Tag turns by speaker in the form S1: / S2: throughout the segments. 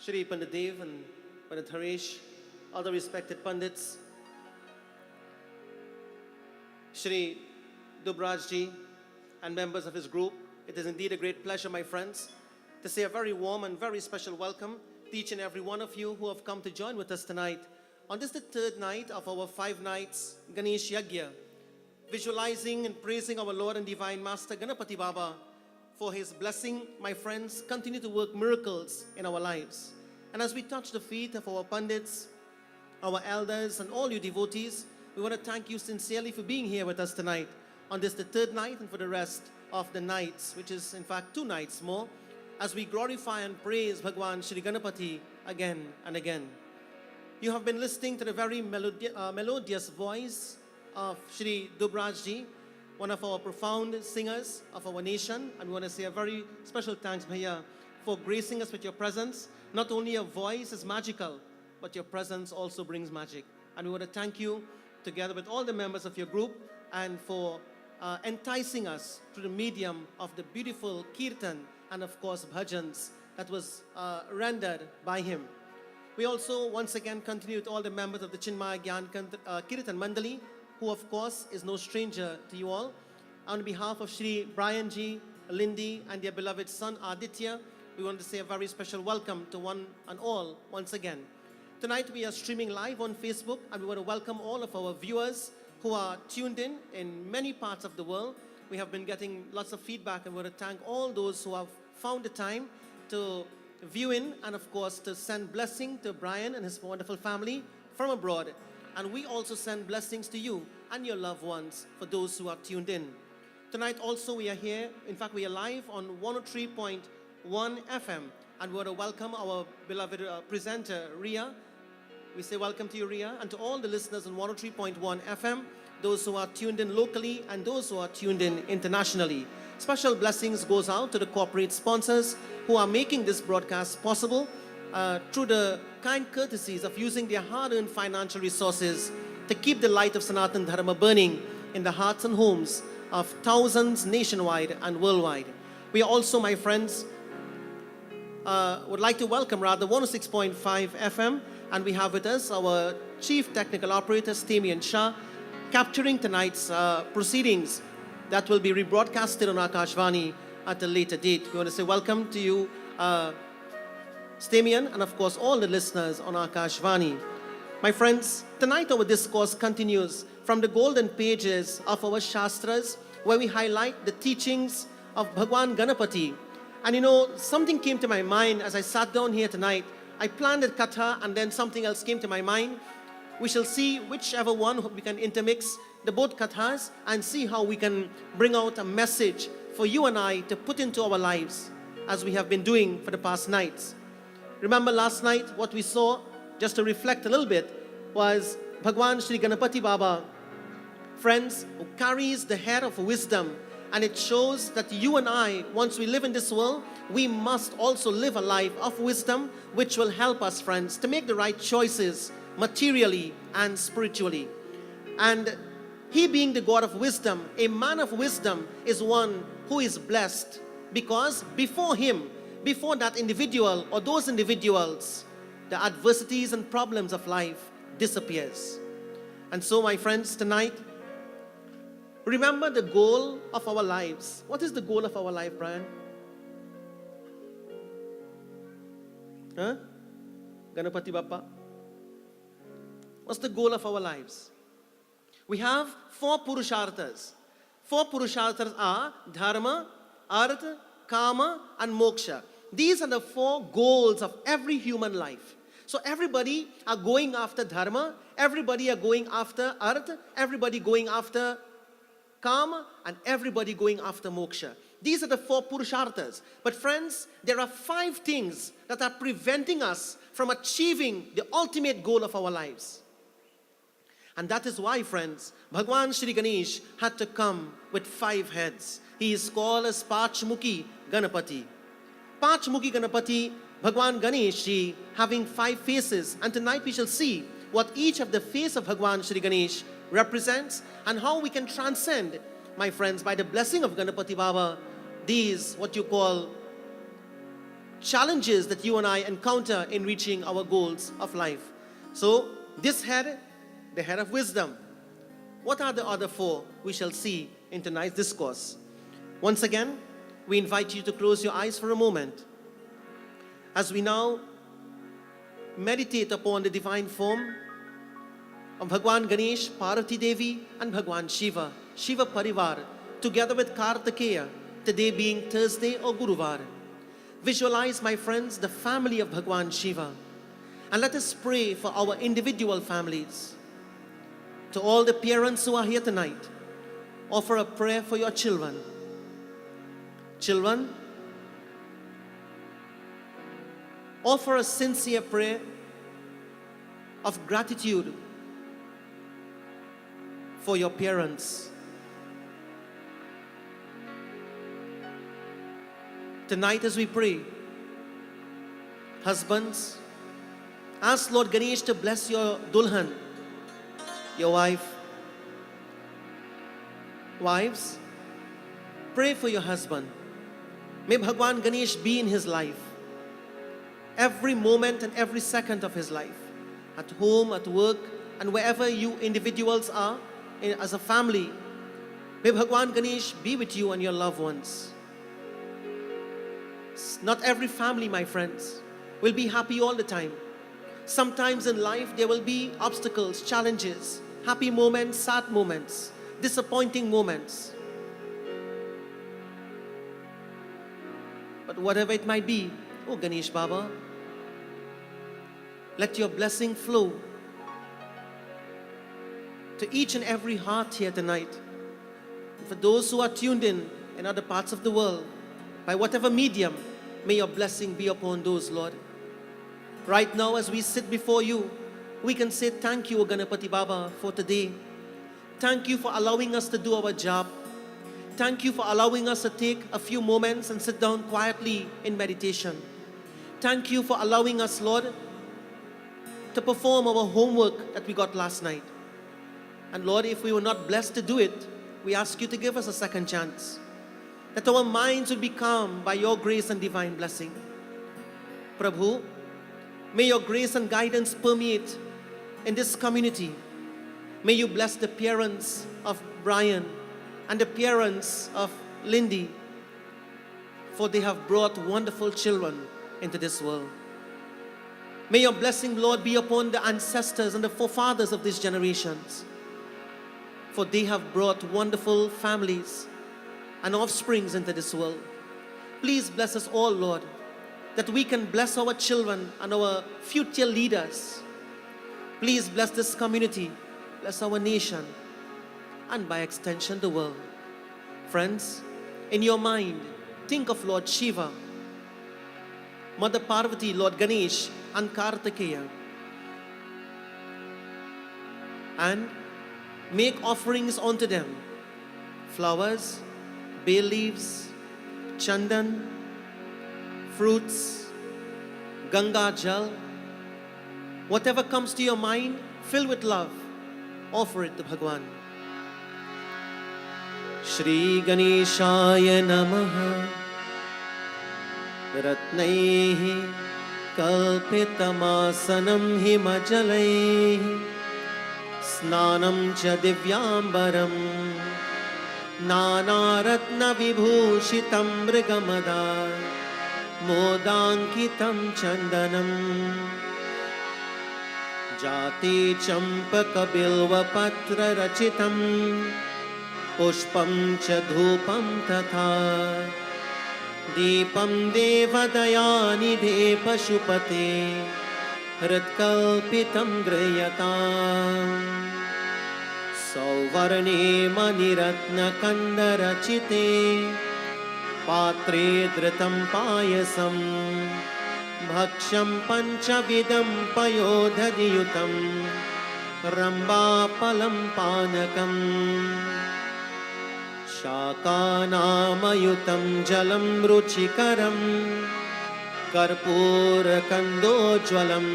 S1: Shri Pundit Dev and Pundit Haresh, other respected Pundits, Shri Dubraj ji and members of his group, it is indeed a great pleasure, my friends, to say a very warm and very special welcome to each and every one of you who have come to join with us tonight on this the third night of our 5 nights Ganesh Yagna, visualizing and praising our Lord and Divine Master Ganapati Baba for his blessing. My friends, continue to work miracles in our lives. And as we touch the feet of our Pundits, our elders, and all you devotees, we want to thank you sincerely for being here with us tonight on this the third night and for the rest of the nights, which is in fact 2 nights more, as we glorify and praise Bhagwan Shri Ganapati again and again. You have been listening to the very melodious voice of Shri Dubraj ji, one of our profound singers of our nation, and we want to say a very special thanks, Bhaiya, for gracing us with your presence. Not only your voice is magical, but your presence also brings magic. And we want to thank you together with all the members of your group and for enticing us through the medium of the beautiful kirtan and of course bhajans that was rendered by him. We also once again continue with all the members of the Chinmaya Gyan Kirtan Mandali, who of course is no stranger to you all. On behalf of Shri Brian ji, Lindy, and their beloved son Aditya, we want to say a very special welcome to one and all once again. Tonight we are streaming live on Facebook, and we want to welcome all of our viewers who are tuned in many parts of the world. We have been getting lots of feedback, and we want to thank all those who have found the time to view in and of course to send blessing to Brian and his wonderful family from abroad. And we also send blessings to you and your loved ones for those who are tuned in. Tonight also we are here, in fact we are live on 103.1 FM, and we want to welcome our beloved presenter Ria. We say welcome to you, Ria, and to all the listeners on 103.1 FM, those who are tuned in locally and those who are tuned in internationally. Special blessings goes out to the corporate sponsors who are making this broadcast possible through the kind courtesies of using their hard-earned financial resources to keep the light of Sanatan Dharma burning in the hearts and homes of thousands nationwide and worldwide. We also, my friends, would like to welcome 106.5 FM, and we have with us our Chief Technical Operator, Stamian Shah, capturing tonight's proceedings that will be rebroadcasted on Akashvani at a later date. We want to say welcome to you, Stamian, and of course all the listeners on Akashvani. My friends, tonight our discourse continues from the golden pages of our Shastras, where we highlight the teachings of Bhagwan Ganapati. And you know, something came to my mind as I sat down here tonight. I planned a katha and then something else came to my mind. We shall see whichever one we can intermix the both kathas and see how we can bring out a message for you and I to put into our lives as we have been doing for the past nights. Remember last night what we saw, just to reflect a little bit, was Bhagwan Shri Ganapati Baba, friends, who carries the head of wisdom. And it shows that you and I, once we live in this world, we must also live a life of wisdom, which will help us, friends, to make the right choices materially and spiritually. And he being the God of wisdom, a man of wisdom is one who is blessed, because before him, before that individual or those individuals, the adversities and problems of life disappears. And so, my friends, tonight, remember the goal of our lives. What is the goal of our life, Brian? Ganapati Bappa? What's the goal of our lives? We have 4 Purusharthas. 4 Purusharthas are Dharma, Artha, Kama, and Moksha. These are the 4 goals of every human life. So everybody are going after Dharma, everybody are going after Artha, everybody going after Kama, and everybody going after Moksha. These are the 4 Purusharthas. But friends, there are 5 things that are preventing us from achieving the ultimate goal of our lives. And that is why, friends, Bhagwan Shri Ganesh had to come with 5 heads. He is called as Pachmukhi Ganapati. Pachmukhi Ganapati, Bhagwan Ganesh Ji, having 5 faces. And tonight we shall see what each of the face of Bhagwan Shri Ganesh represents and how we can transcend, my friends, by the blessing of Ganapati Baba, these what you call challenges that you and I encounter in reaching our goals of life. So, this head, the head of wisdom. What are the other four? We shall see in tonight's discourse. Once again, we invite you to close your eyes for a moment as we now meditate upon the divine form of Bhagwan Ganesh, Parvati Devi, and Bhagwan Shiva, Shiva Parivar, together with Kartikeya, today being Thursday or Guruvar. Visualize, my friends, the family of Bhagwan Shiva, and let us pray for our individual families. To all the parents who are here tonight, offer a prayer for your children. Children, offer a sincere prayer of gratitude for your parents. Tonight as we pray, husbands, ask Lord Ganesh to bless your dulhan, your wife. Wives, pray for your husband. May Bhagwan Ganesh be in his life, every moment and every second of his life, at home, at work, and wherever you individuals are as a family. May Bhagwan Ganesh be with you and your loved ones. Not every family, my friends, will be happy all the time. Sometimes in life there will be obstacles, challenges, happy moments, sad moments, disappointing moments. But whatever it might be, oh Ganesh Baba, let your blessing flow to each and every heart here tonight. And for those who are tuned in other parts of the world, by whatever medium, may your blessing be upon those, Lord. Right now, as we sit before you, we can say thank you, O Ganapati Baba, for today. Thank you for allowing us to do our job. Thank you for allowing us to take a few moments and sit down quietly in meditation. Thank you for allowing us, Lord, to perform our homework that we got last night. And Lord, if we were not blessed to do it, we ask you to give us a second chance, that our minds would be calm by your grace and divine blessing. Prabhu, may your grace and guidance permeate in this community. May you bless the parents of Brian and the parents of Lindy, for they have brought wonderful children into this world. May your blessing, Lord, be upon the ancestors and the forefathers of these generations, for they have brought wonderful families and offsprings into this world. Please bless us all, Lord, that we can bless our children and our future leaders. Please bless this community, bless our nation, and by extension the world. Friends, in your mind, think of Lord Shiva, Mother Parvati, Lord Ganesh, and Kartikeya, and make offerings unto them: flowers, bay leaves, chandan, fruits, Ganga Jal, whatever comes to your mind, fill with love, offer it to Bhagwan. Shri Ganeshaya Namaha Ratnaihi Kalpitamasanam Himajalaihi Snanam Cha Divyambaram Nanaratna Vibhushitam Mrigamadar Modankitam Chandanam Jati Champaka Bilva Patra Rachitam Pushpam Cha Dhupam Tatha Deepam Devadayani De Pashupate Hritkalpitam Grayatam Sauvarne Maniratna Kandarachite Patre Dhritam Payasam Bhaksham Panchavidam Payodhadiyutam Ramba Palam Panakam Shakanamayutam Jalam Ruchikaram Karpura Kandojwalam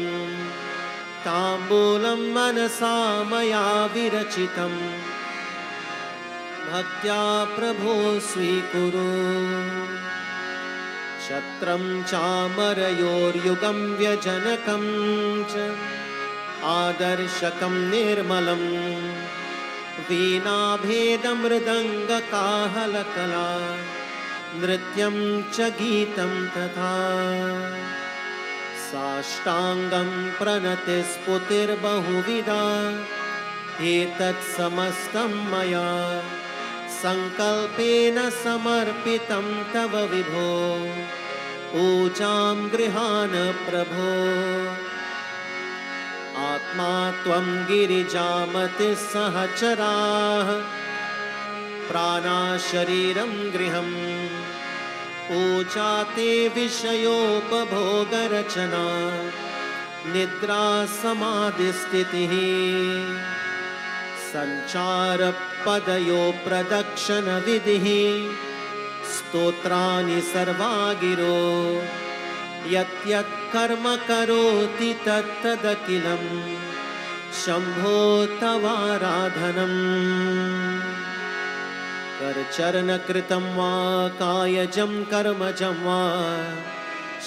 S1: Tambulam Manasa Maya Virachitam Bhaktya Prabho Swikuru शत्रं चामरयोर्युगं व्यजनकं च आदर्शकं निर्मलं वीणाभेदमृदङ्गकाहलकला नृत्यं च गीतं तथा साष्टाङ्गं प्रणतिस्फुतिर्बहुविधा एतत् समस्तं मया संकल्पेन समर्पितं तव विभो पूजां गृहाण प्रभो आत्मा त्वं गिरिजामतिः सहचराः प्राणा शरीरं गृहं पूजा ते विषयोपभोगरचना निद्रा समाधिस्थितिः संचारपदयो प्रदक्षिणविधिः स्तोत्राणि सर्वा गिरो यत् यत् कर्म करोति तत्तदखिलं शम्भो तवाराधनम् करचरणकृतं वा कायजं कर्मजं वा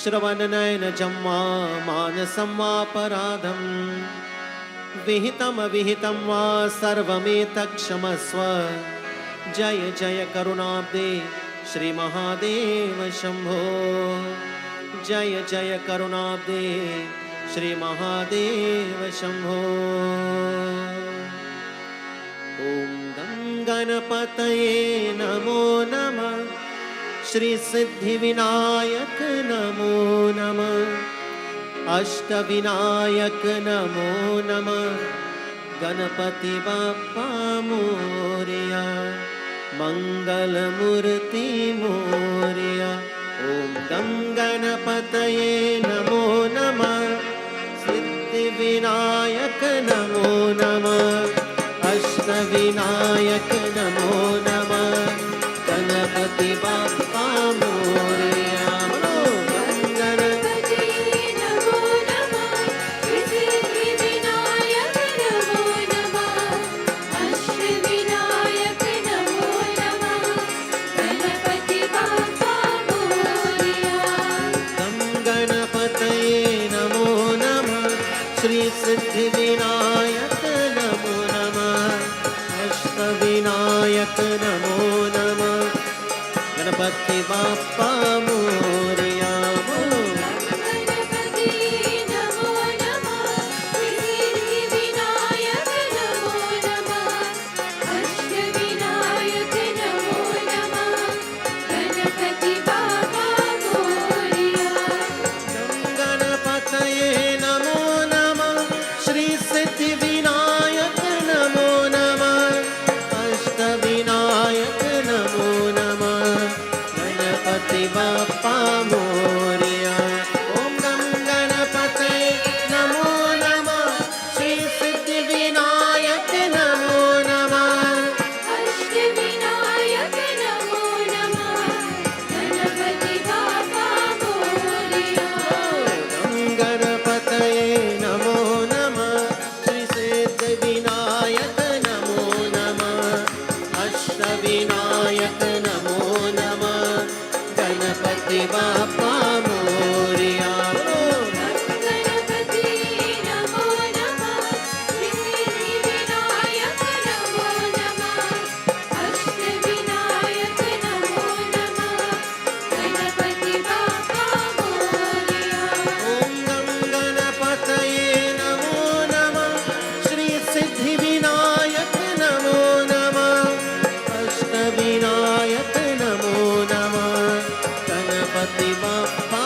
S1: श्रवणनयनजं वा मानसं वापराधं विहितमविहितं वा सर्वमेतत् क्षमस्व जय जय करुणाब्दे श्री महादेव शंभो जय जय करुणाब्दे श्री महादेव शंभो ओम गं गणपतये नमो नमः श्री सिद्धिविनायक नमो नमः अष्टविनायक नमो नमः गणपति बाप्पा मोरया मंगलमूर्ति मोरया ओम गं गणपतये नमो नमः सिद्धिविनायक नमो नमः अष्टविनायक नमो नमः गणपति बाप्पा मोरया सिद्धिविनायक नमो नमः अष्टविनायक नमो नमः गणपति बाप्पा मोरया बाप्पा मोरया ओम गं गणपतये नमो नमः श्री सिद्धिविनायक नमो नमः अष्टविनायक नमो नमः गणपति बाप्पा मोरया गं गणपतये नमो नमः श्री सिद्धिविनायक नमो नमः अष्टविनायक नमो नमः गणपति बाप्पा मोरया गणपति नमो नमः सिद्धिविनायक नमो नमः अष्टविनायक नमो नमः गणपति बाप्पा मोरया ओम गं गणपतये नमो नमः श्री सिद्धिविनायक नमो नमः अष्टविनायक नमो नमः गणपति बाप्पा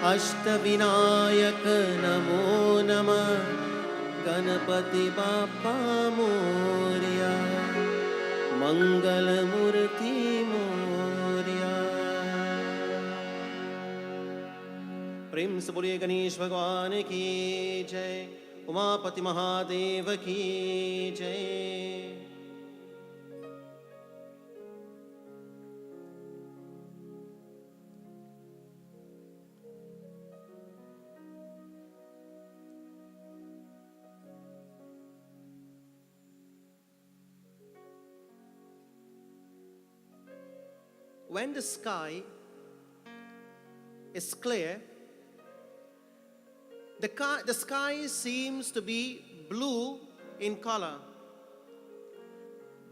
S1: अष्टविनायक नमो नमः, गणपति बाप्पा मोरया, मंगलमूर्ति मोरया। प्रेम से बोलिए गणेश भगवान की जय, उमापति महादेव की जय। When the sky is clear, the sky seems to be blue in color.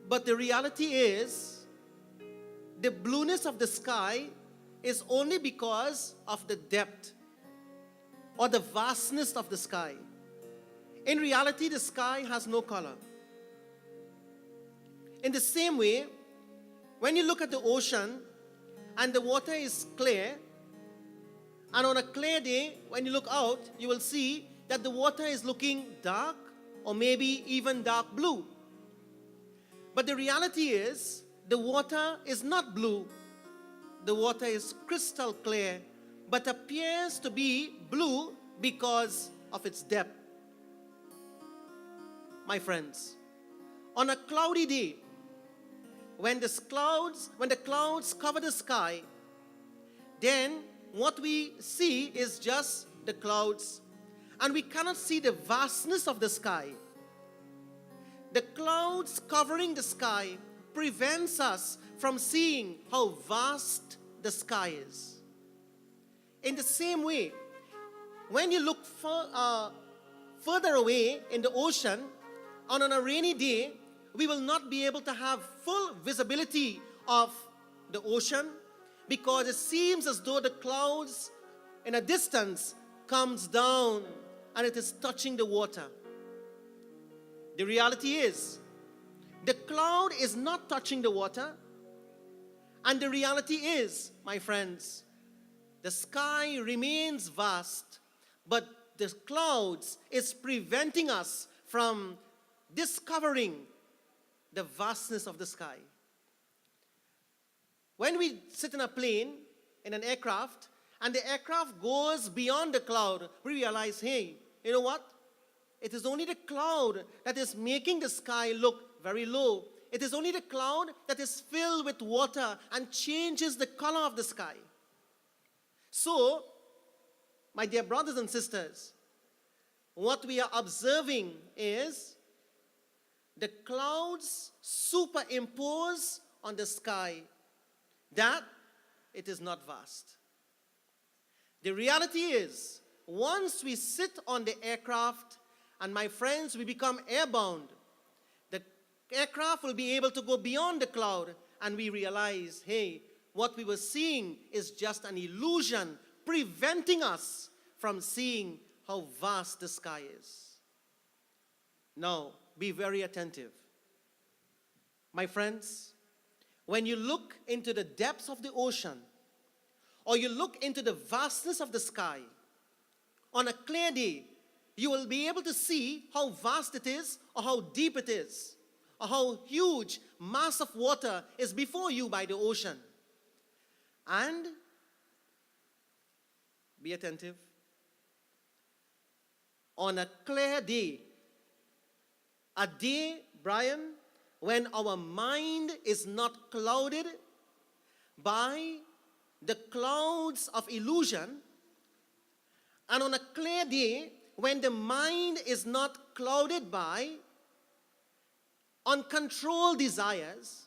S1: But the reality is, the blueness of the sky is only because of the depth or the vastness of the sky. In reality, the sky has no color. In the same way, when you look at the ocean and the water is clear, and on a clear day, when you look out, you will see that the water is looking dark or maybe even dark blue. But the reality is, the water is not blue. The water is crystal clear, but appears to be blue because of its depth. My friends, on a cloudy day, when the clouds cover the sky, then what we see is just the clouds, and we cannot see the vastness of the sky. The clouds covering the sky prevents us from seeing how vast the sky is. In the same way, when you look further away in the ocean, on a rainy day, we will not be able to have full visibility of the ocean, because it seems as though the clouds in a distance comes down and it is touching the water. The reality is, the cloud is not touching the water, and the reality is, my friends, the sky remains vast, but the clouds is preventing us from discovering the vastness of the sky. When we sit in a plane, in an aircraft, and the aircraft goes beyond the cloud, we realize, hey, you know what? It is only the cloud that is making the sky look very low. It is only the cloud that is filled with water and changes the color of the sky. So, my dear brothers and sisters, what we are observing is the clouds superimpose on the sky, that it is not vast. The reality is, once we sit on the aircraft, and my friends, we become airbound, the aircraft will be able to go beyond the cloud, and we realize, hey, what we were seeing is just an illusion, preventing us from seeing how vast the sky is. Now, be very attentive. My friends, when you look into the depths of the ocean, or you look into the vastness of the sky, on a clear day, you will be able to see how vast it is, or how deep it is, or how huge mass of water is before you by the ocean. And be attentive. On a clear day, a day, Brian, when our mind is not clouded by the clouds of illusion, and on a clear day, when the mind is not clouded by uncontrolled desires,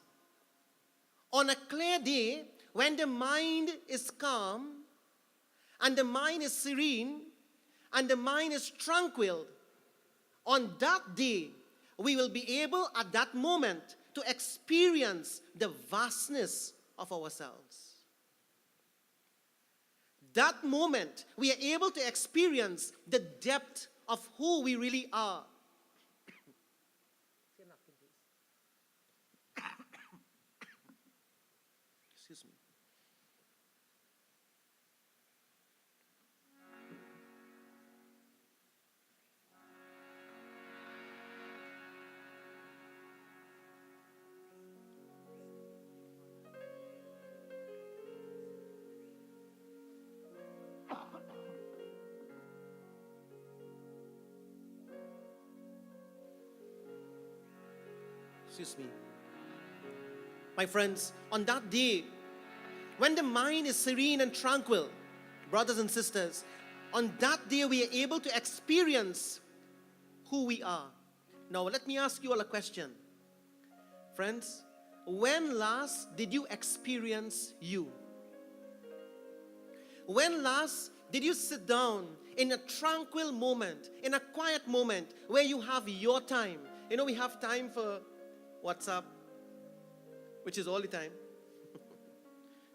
S1: on a clear day, when the mind is calm, and the mind is serene, and the mind is tranquil, on that day, we will be able at that moment to experience the vastness of ourselves. That moment, we are able to experience the depth of who we really are. Excuse me. Excuse me. My friends, on that day, when the mind is serene and tranquil, brothers and sisters, on that day we are able to experience who we are. Now, let me ask you all a question. Friends, when last did you experience you? When last did you sit down in a tranquil moment, in a quiet moment where you have your time? You know, we have time for WhatsApp, which is all the time,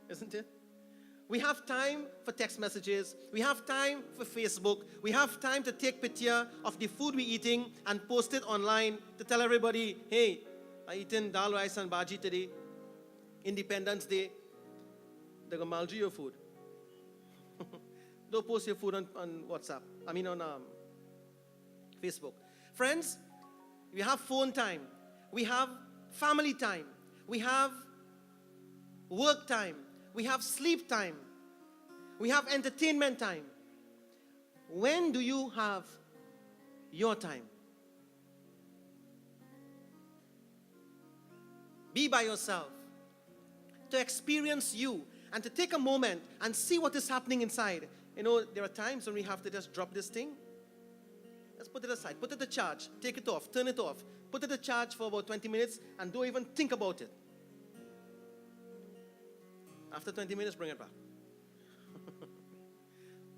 S1: isn't it? We have time for text messages. We have time for Facebook. We have time to take picture of the food we're eating and post it online to tell everybody, hey, I eaten dal, rice and bhaji today. Independence Day. They're going to malji your food. Don't post your food on WhatsApp. On Facebook. Friends, we have phone time. We have family time. We have work time. We have sleep time. We have entertainment time. When do you have your time? Be by yourself, to experience you, and to take a moment and see what is happening inside. You know, there are times when we have to just drop this thing. Let's put it aside, put it to charge, take it off, turn it off, put it to charge for about 20 minutes and don't even think about it. After 20 minutes, bring it back.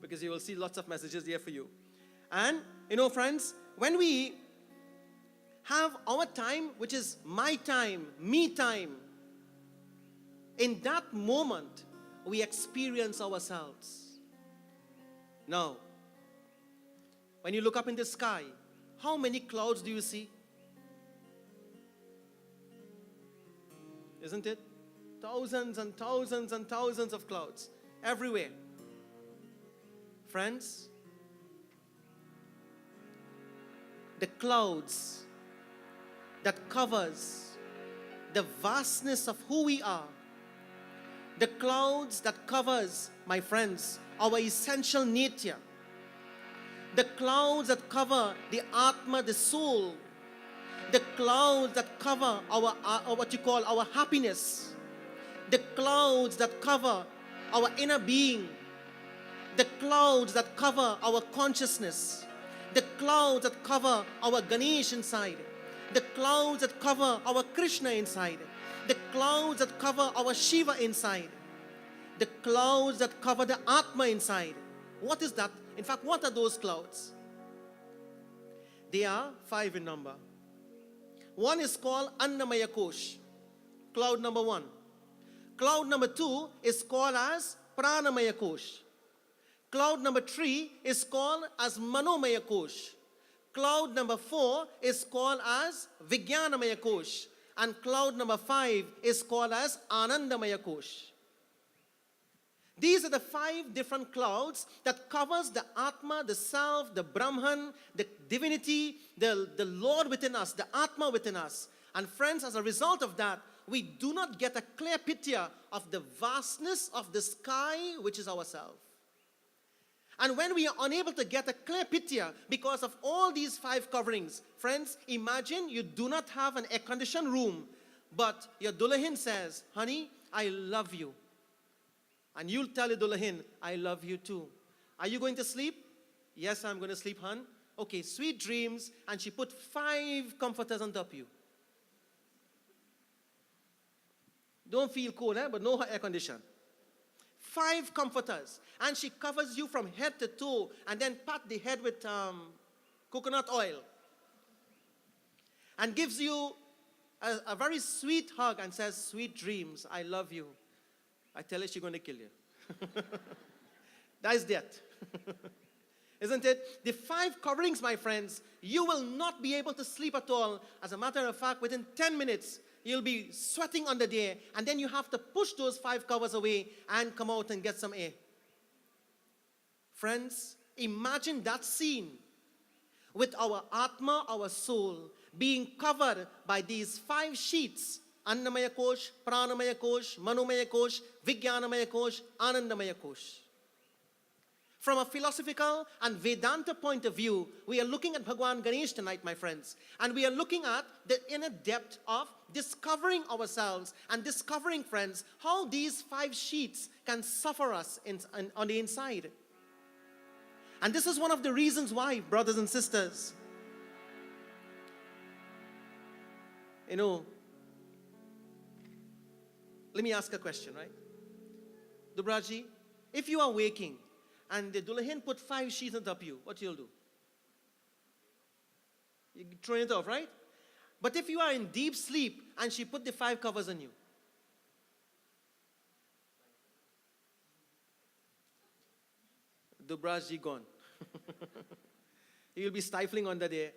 S1: Because you will see lots of messages there for you. And, you know, friends, when we have our time, which is my time, me time, in that moment, we experience ourselves. Now, when you look up in the sky, how many clouds do you see? Isn't it? Thousands and thousands and thousands of clouds everywhere. Friends, the clouds that covers the vastness of who we are, the clouds that covers, my friends, our essential nature, the clouds that cover the Atma, the soul, the clouds that cover our what you call our happiness, the clouds that cover our inner being, the clouds that cover our consciousness, the clouds that cover our Ganesh inside, the clouds that cover our Krishna inside, the clouds that cover our Shiva inside, the clouds that cover the Atma inside. What is that? In fact, what are those clouds? They are 5 in number. One is called Annamaya Kosh, cloud number 1. Cloud number 2 is called as Pranamaya Kosh. Cloud number 3 is called as Manomaya Kosh. Cloud number 4 is called as Vijnanamaya Kosh. And cloud number 5 is called as Anandamaya Kosh. These are the 5 different clouds that covers the Atma, the Self, the Brahman, the divinity, the Lord within us, the Atma within us. And friends, as a result of that, we do not get a clear picture of the vastness of the sky, which is ourselves. And when we are unable to get a clear picture because of all these 5 coverings, friends, imagine you do not have an air-conditioned room, but your Dulahin says, honey, I love you. And you'll tell your Dulahin, I love you too. Are you going to sleep? Yes, I'm going to sleep, hon. Okay, sweet dreams. And she put 5 comforters on top of you. Don't feel cold, but no air condition. 5 comforters. And she covers you from head to toe and then pat the head with coconut oil. And gives you a very sweet hug and says, sweet dreams, I love you. I tell her she's going to kill you. That is death. Isn't it? The 5 coverings, my friends, you will not be able to sleep at all. As a matter of fact, within 10 minutes, you'll be sweating under there, and then you have to push those 5 covers away and come out and get some air. Friends, imagine that scene with our Atma, our soul, being covered by these 5 sheets. Annamaya Kosh, Pranamaya Kosh, Manomaya Kosh, Vijnanamaya Kosh, Anandamaya Kosh. from a philosophical and Vedanta point of view, we are looking at Bhagwan Ganesh tonight, my friends. And we are looking at the inner depth of discovering ourselves and discovering, friends, how these 5 sheets can suffer us on the inside. And this is one of the reasons why, brothers and sisters, let me ask a question, right? Dubraji, if you are waking and the Dulahin put 5 sheets on top of you, what you'll do? You throw it off, right? But if you are in deep sleep and she put the 5 covers on you, Dubraji gone. He will be stifling under there.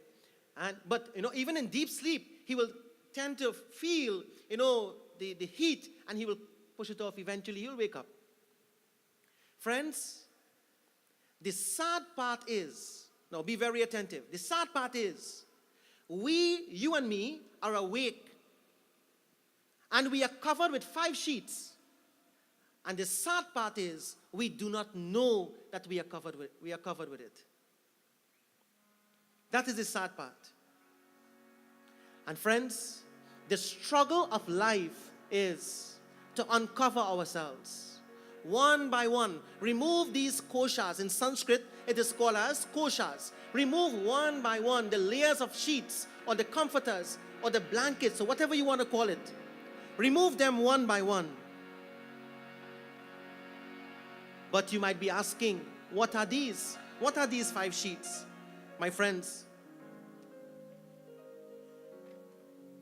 S1: But even in deep sleep, he will tend to feel, the heat, and he will push it off. Eventually, he will wake up. Friends, the sad part is, now be very attentive. The sad part is, you and me are awake, and we are covered with 5 sheets. And the sad part is, we do not know that we are covered with it. That is the sad part. And friends, the struggle of life is to uncover ourselves. One by one, remove these koshas. In Sanskrit, it is called as koshas. Remove one by one the layers of sheets or the comforters or the blankets or whatever you want to call it. Remove them one by one. But you might be asking, what are these? What are these 5 sheets? My friends,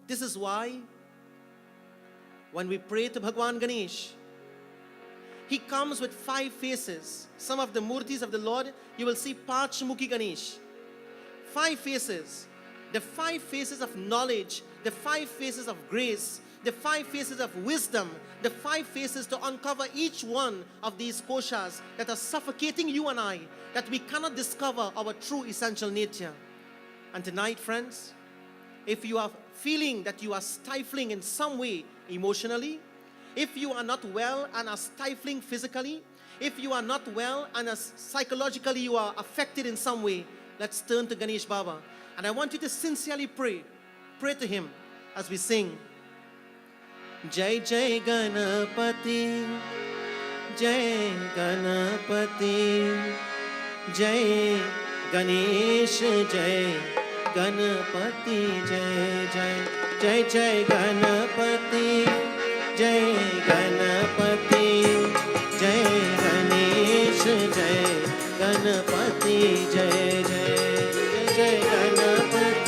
S1: this is why when we pray to Bhagwan Ganesh, he comes with 5 faces. Some of the murtis of the Lord, you will see Parchmukhi Ganesh. 5 faces. The 5 faces of knowledge, the 5 faces of grace, the 5 faces of wisdom, the 5 faces to uncover each one of these koshas that are suffocating you and I, that we cannot discover our true essential nature. And tonight, friends, if you are feeling that you are stifling in some way emotionally, if you are not well and are stifling physically, if you are not well and psychologically you are affected in some way, let's turn to Ganesh Baba. And I want you to sincerely pray. Pray to him as we sing. Jai Jai Ganapati, Jai Ganapati, Jai Ganesh, Jai Ganapati, Jai Jai, Jai Jai Ganapati, Jai Ganapati, Jai Ganesh, Jai Ganapati, Jai Jai, Jai Jai Ganapati.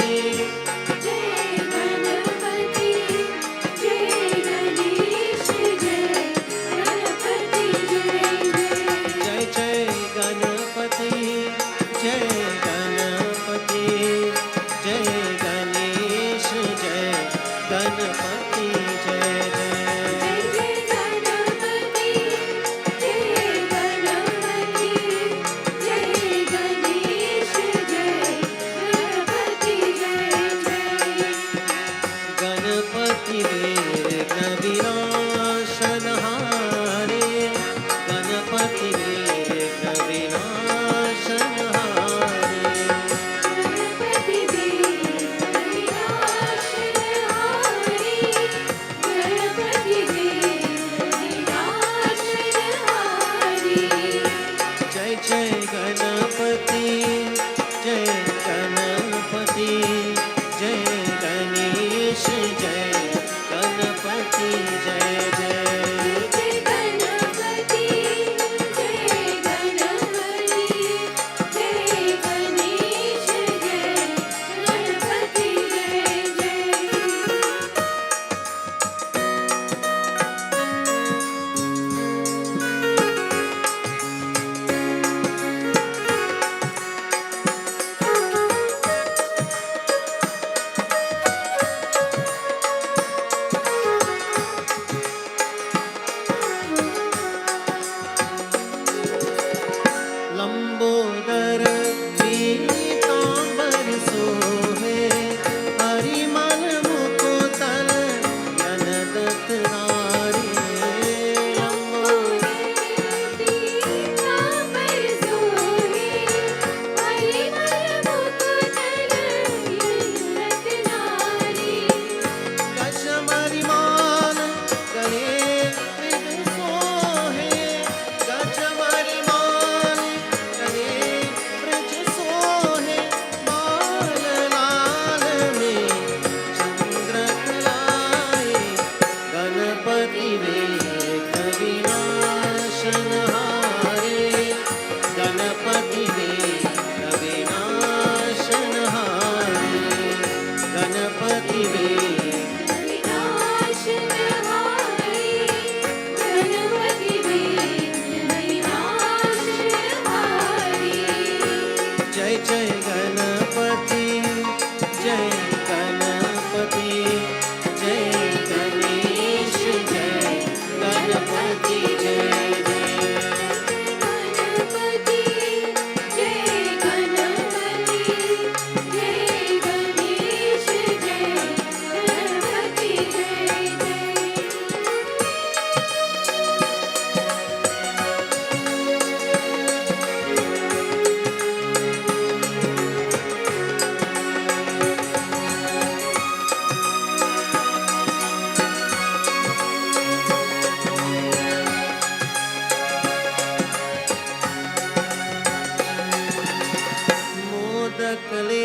S1: सकले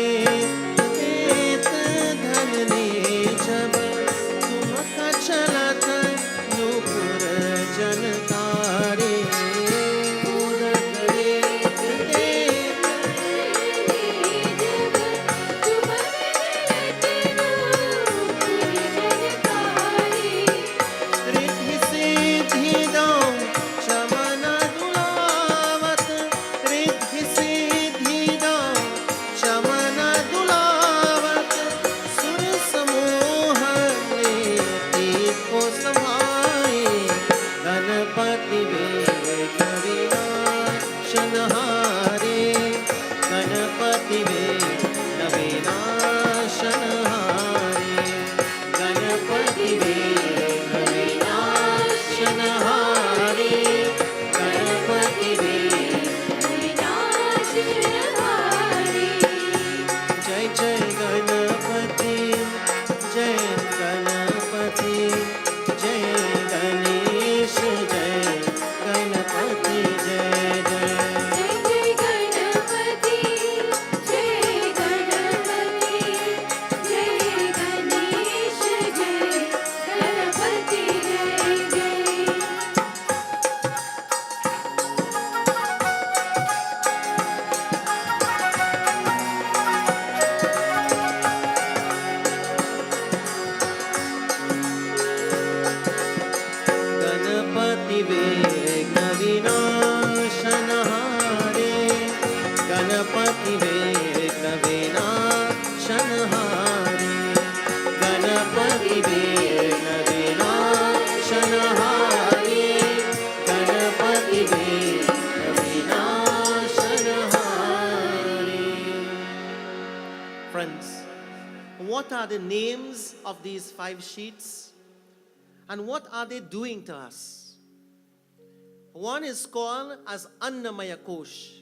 S1: एक धनने जब तुमका चलत Nupur जनतारे Friends, what are the names of these 5 sheets? And what are they doing to us? One is called as Annamaya Kosh.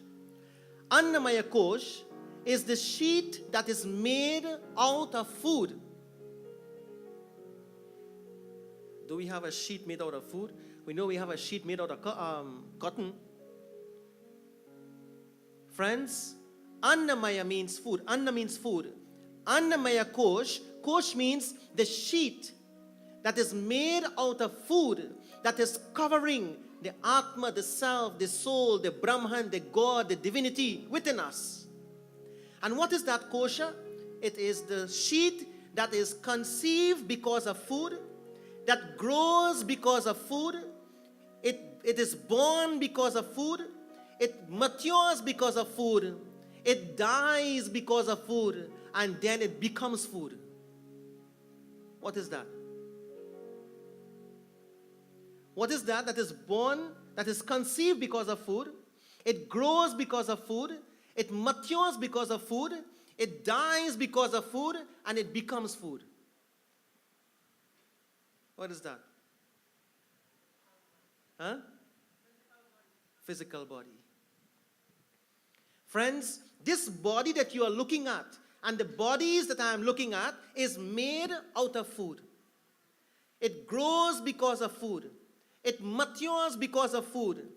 S1: Annamaya Kosh is the sheet that is made out of food. Do we have a sheet made out of food? We know we have a sheet made out of cotton. Friends, Annamaya means food. Anna means food. Annamaya Kosh. Kosh means the sheet that is made out of food, that is covering the Atma, the self, the soul, the Brahman, the God, the divinity within us. And what is that kosha? It is the sheet that is conceived because of food, that grows because of food, it is born because of food, it matures because of food, it dies because of food, and then it becomes food. What is that? What is that? That is born, that is conceived because of food, it grows because of food, it matures because of food, it dies because of food, and it becomes food. What is that? Huh? Physical body. Friends, this body that you are looking at and the bodies that I am looking at is made out of food. It grows because of food. It matures because of food.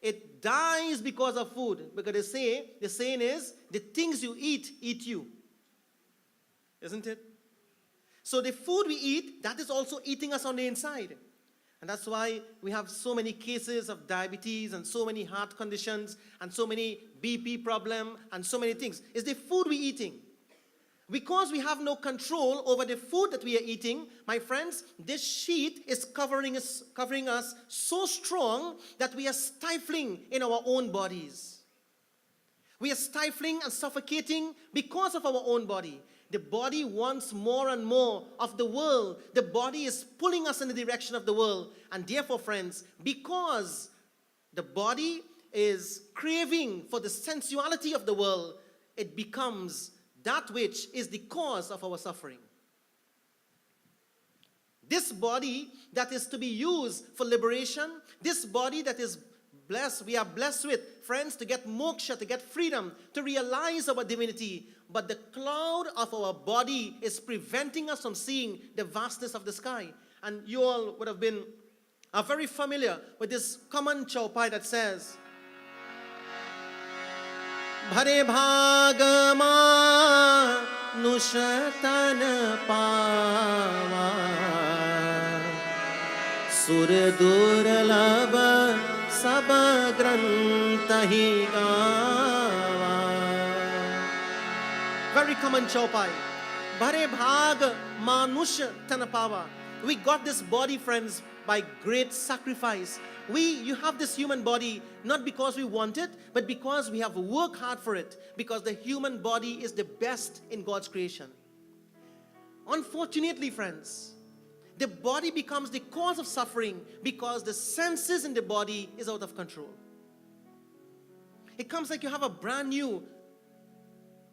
S1: It dies because of food. Because the saying is, the things you eat you. Isn't it? So the food we eat, that is also eating us on the inside. And that's why we have so many cases of diabetes and so many heart conditions and so many BP problem and so many things. It's the food we're eating. Because we have no control over the food that we are eating, my friends, this sheet is covering us so strong that we are stifling in our own bodies. We are stifling and suffocating because of our own body. The body wants more and more of the world. The body is pulling us in the direction of the world. And therefore, friends, because the body is craving for the sensuality of the world, it becomes that which is the cause of our suffering. This body that is to be used for liberation, this body that is blessed, we are blessed with, friends, to get moksha, to get freedom, to realize our divinity. But the cloud of our body is preventing us from seeing the vastness of the sky. And you all would have been very familiar with this common chaupai that says, भरे भाग मानुष तन पावा सुर दुर्लभ सब ग्रंथ ही गावा. Very common chaupai. Bhare bhag manush tan pawa. We got this body, friends, by great sacrifice. You have this human body not because we want it, but because we have worked hard for it, because the human body is the best in God's creation. Unfortunately, friends, the body becomes the cause of suffering because the senses in the body is out of control. It comes like you have a brand new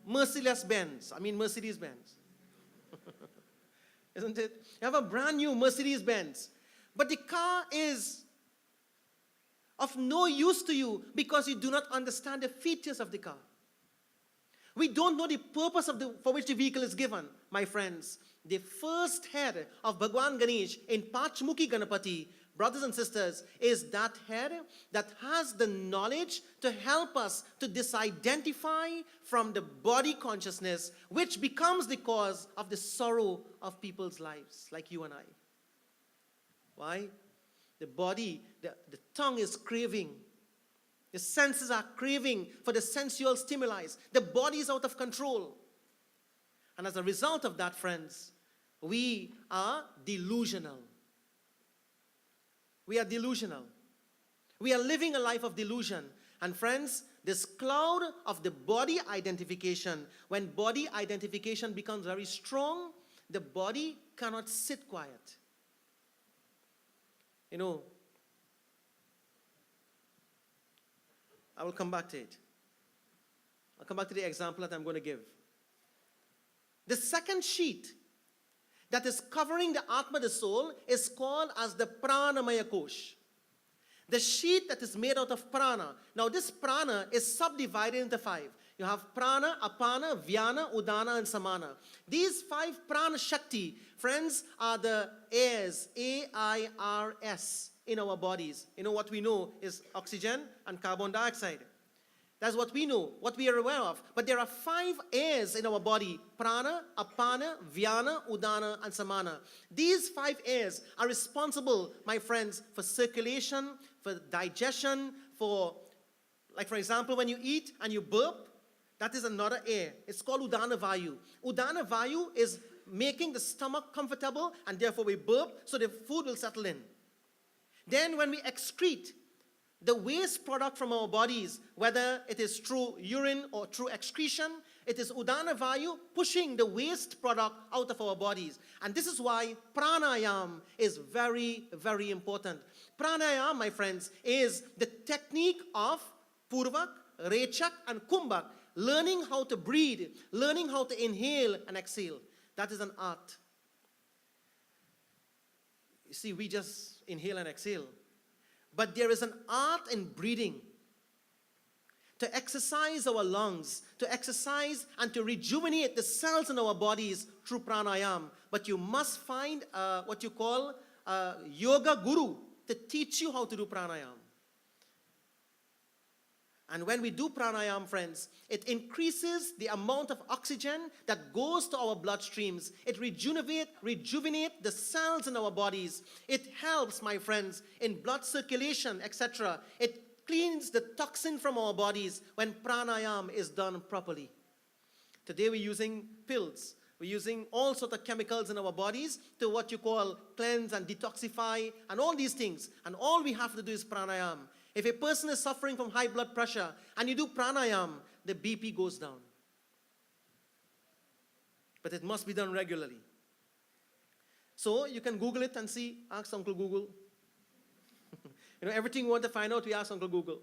S1: Mercedes-Benz. Isn't it? You have a brand new Mercedes-Benz, but the car is of no use to you because you do not understand the features of the car. We don't know the purpose for which the vehicle is given, my friends. The first head of Bhagwan Ganesh in Pachmukhi Ganapati, brothers and sisters, is that head that has the knowledge to help us to disidentify from the body consciousness, which becomes the cause of the sorrow of people's lives, like you and I. Why? The body, the tongue is craving. The senses are craving for the sensual stimuli. The body is out of control. And as a result of that, friends, we are delusional. We are delusional. We are living a life of delusion. And friends, this cloud of the body identification, when body identification becomes very strong, the body cannot sit quiet. You know, I will come back to it. I'll come back to the example that I'm going to give. The second sheet that is covering the Atma, the soul, is called as the Pranamaya Kosh. The sheet that is made out of prana. Now this prana is subdivided into 5. You have prana, apana, vyana, udana, and samana. These 5 prana shakti, friends, are the airs, A-I-R-S, in our bodies. You know what we know is oxygen and carbon dioxide. That's what we know, what we are aware of. But there are 5 airs in our body: prana, apana, vyana, udana, and samana. These 5 airs are responsible, my friends, for circulation, for digestion, for example, when you eat and you burp, that is another air. It's called udana vayu. Udana vayu is making the stomach comfortable, and therefore we burp, so the food will settle in. Then when we excrete, the waste product from our bodies, whether it is through urine or through excretion, it is udana vayu pushing the waste product out of our bodies. And this is why pranayam is very, very important. Pranayam, my friends, is the technique of purvak, rechak, and kumbhak, learning how to breathe, learning how to inhale and exhale. That is an art. You see, we just inhale and exhale. But there is an art in breathing, to exercise our lungs, to exercise and to rejuvenate the cells in our bodies through pranayam. But you must find what you call a yoga guru to teach you how to do pranayam. And when we do pranayam, friends, it increases the amount of oxygen that goes to our bloodstreams. It rejuvenates the cells in our bodies. It helps, my friends, in blood circulation, etc. It cleans the toxin from our bodies when pranayam is done properly. Today we're using pills. We're using all sorts of chemicals in our bodies to what you call cleanse and detoxify and all these things. And all we have to do is pranayam. If a person is suffering from high blood pressure and you do pranayam, the BP goes down. But it must be done regularly. So you can Google it and see, ask Uncle Google. Everything you want to find out, we ask Uncle Google.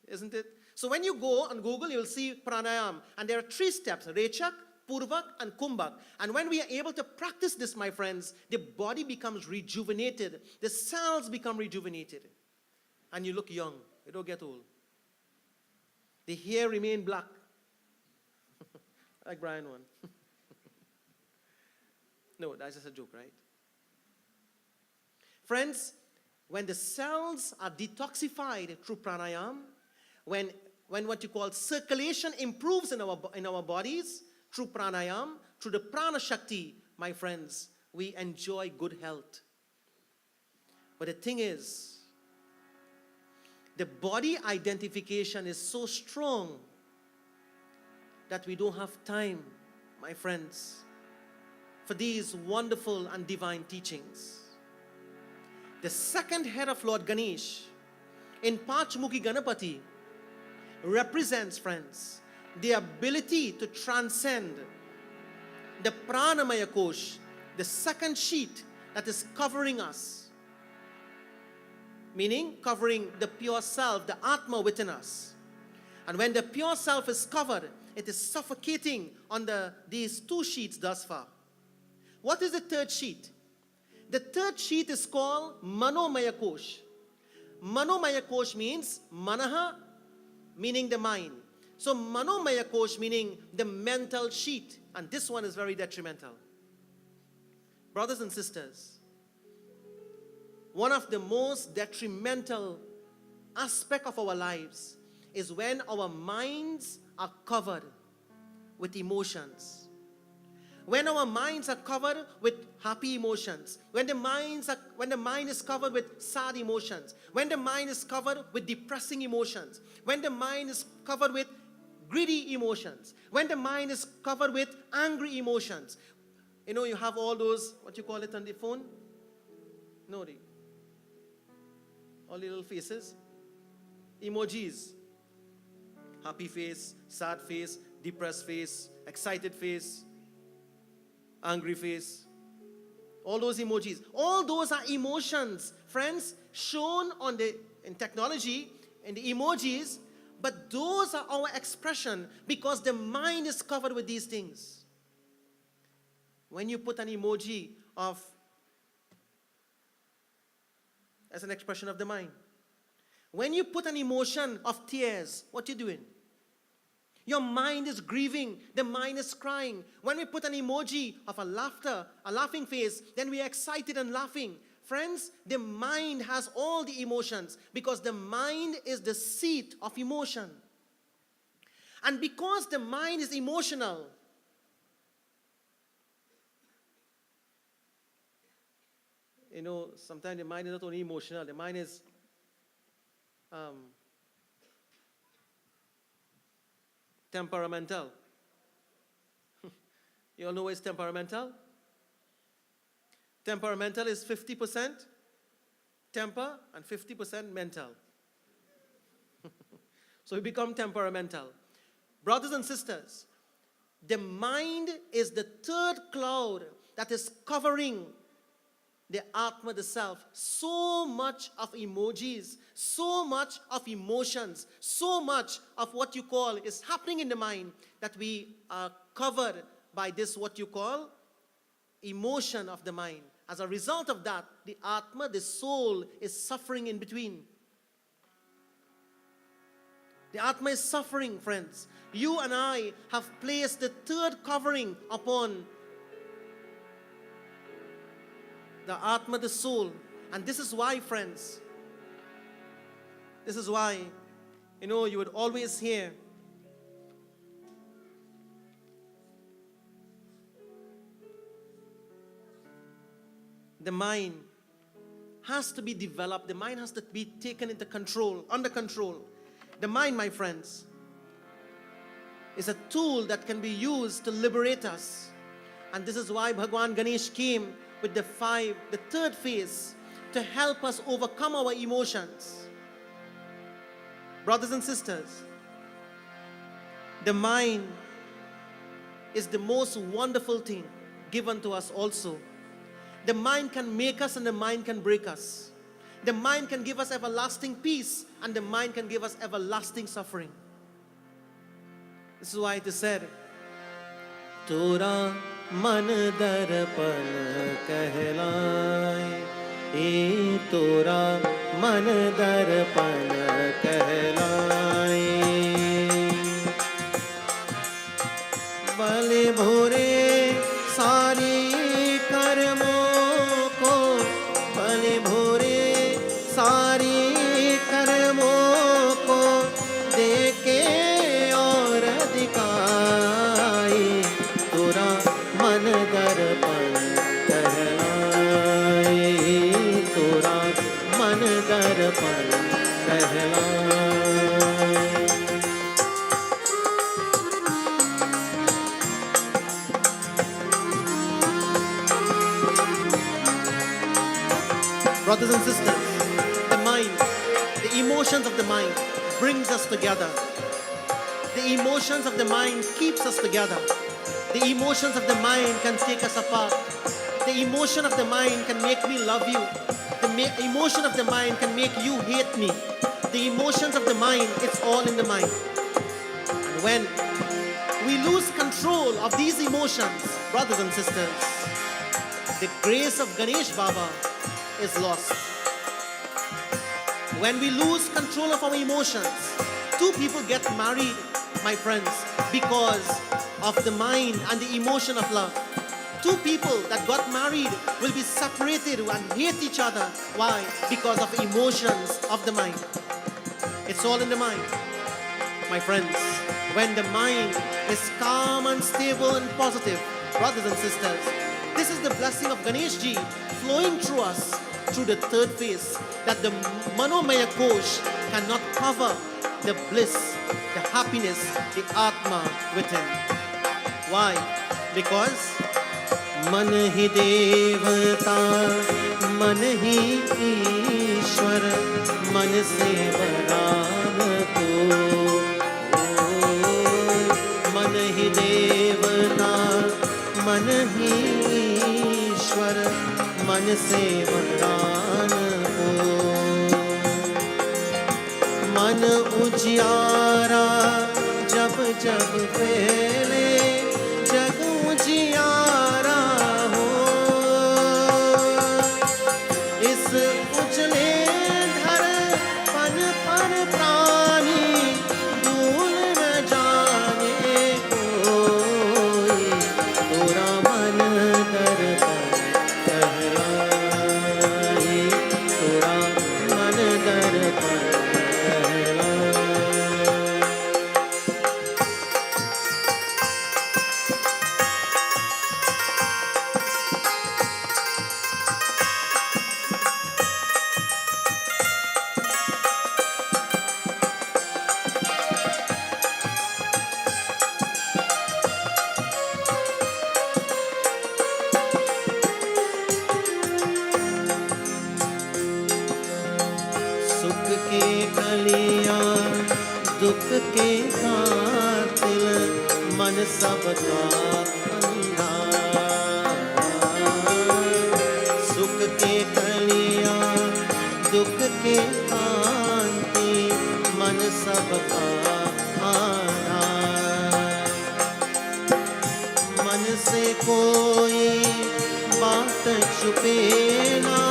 S1: Isn't it? So when you go on Google, you'll see pranayam. And there are 3 steps: rechak, purvak, and kumbhak. And when we are able to practice this, my friends, the body becomes rejuvenated. The cells become rejuvenated. And you look young. You don't get old. The hair remain black. Like Brian one. No, that's just a joke, right? Friends, when the cells are detoxified through pranayam, when when what you call circulation improves in our bodies, through pranayam, through the prana shakti, my friends, we enjoy good health. But the thing is, the body identification is so strong that we don't have time, my friends, for these wonderful and divine teachings. The second head of Lord Ganesh in Panchmukhi Ganapati represents, friends, the ability to transcend the Pranamaya Kosh, the second sheet that is covering us, meaning covering the pure self, the Atma within us. And when the pure self is covered, it is suffocating on these two sheets thus far. What is the third sheet? The third sheet is called Manomaya Kosh. Manomaya Kosh means Manaha, meaning the mind. So Manomaya Kosh meaning the mental sheet. And this one is very detrimental. Brothers and sisters, one of the most detrimental aspects of our lives is when our minds are covered with emotions. When our minds are covered with happy emotions, when the mind is covered with sad emotions, when the mind is covered with depressing emotions, when the mind is covered with greedy emotions, when the mind is covered with angry emotions. You know, you have all those, what you call it on the phone? No, all the little faces. Emojis. Happy face, sad face, depressed face, excited face, angry face. All those emojis. All those are emotions, friends, shown in technology, in the emojis, but those are our expression because the mind is covered with these things. When you put an emoji as an expression of the mind, when you put an emotion of tears, what are you doing? Your mind is grieving, the mind is crying. When we put an emoji of a laughing face, then we are excited and laughing. Friends, the mind has all the emotions because the mind is the seat of emotion. And because the mind is emotional, you know, sometimes the mind is not only emotional, the mind is temperamental. You all know what is temperamental? Temperamental is 50% temper and 50% mental. So we become temperamental. Brothers and sisters, the mind is the third cloud that is covering the Atma, the self. So much of emojis, so much of emotions, so much of what you call is happening in the mind that we are covered by this what you call emotion of the mind. As a result of that, the Atma, the soul, is suffering in between. The Atma is suffering, friends. You and I have placed the third covering upon the Atma, the soul. And this is why, friends, this is why, you know, you would always hear the mind has to be developed. The mind has to be taken into control, under control. The mind, my friends, is a tool that can be used to liberate us. And this is why Bhagwan Ganesh came with the third phase to help us overcome our emotions. Brothers and sisters, the mind is the most wonderful thing given to us also. The mind can make us and the mind can break us. The mind can give us everlasting peace and the mind can give us everlasting suffering. This is why it is said, Tora man darpan kahlai, e tora man darpan kahlai. Bale bhore sari karmo ko, bale bhore सारी कर्मों को देके Brothers and sisters, the mind, the emotions of the mind brings us together. The emotions of the mind keeps us together. The emotions of the mind can take us apart. The emotion of the mind can make me love you. The emotion of the mind can make you hate me. The emotions of the mind, it's all in the mind. And when we lose control of these emotions, brothers and sisters, the grace of Ganesh Baba is lost. When we lose control of our emotions, two people get married, my friends, because of the mind and the emotion of love. Two people that got married will be separated and hate each other. Why? Because of emotions of the mind. It's all in the mind. My friends, when the mind is calm and stable and positive, brothers and sisters, this is the blessing of Ganesh Ji flowing through us, through the third phase, that the Manomaya Kosh cannot cover the bliss, the happiness, the Atma within. Why? Because मन ही देवता, मन ही ईश्वर, मन से वरान को। मन ही देवता, मन ही ईश्वर, मन से वरान को। मन उजियारा जब जब फैले, जग उजियारा दुख के कातिल मन सबका अंधा। सुख के कलियां दुख के कांति मन सबका आधा। मन से कोई बात छुपे ना,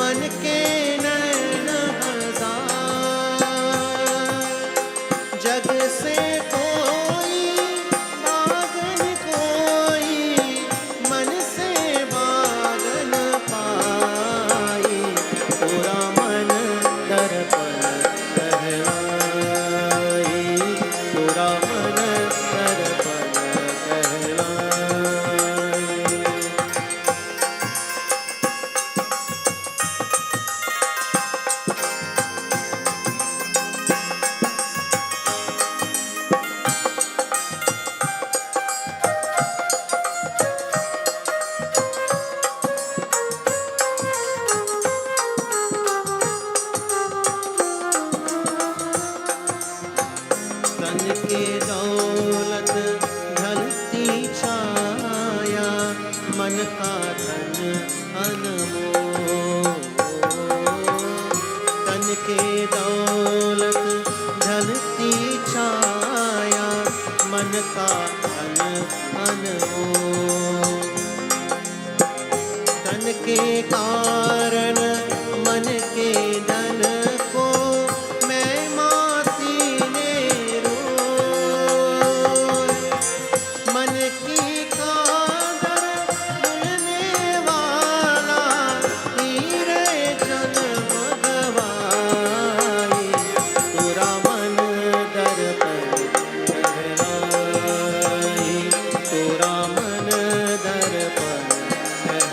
S1: मन के नैन हजार। जग से कोई भागन कोई, मन से भागन पाई। पूरा मन दर्पण कहलाई, पूरा मन दर्पण कहलाई।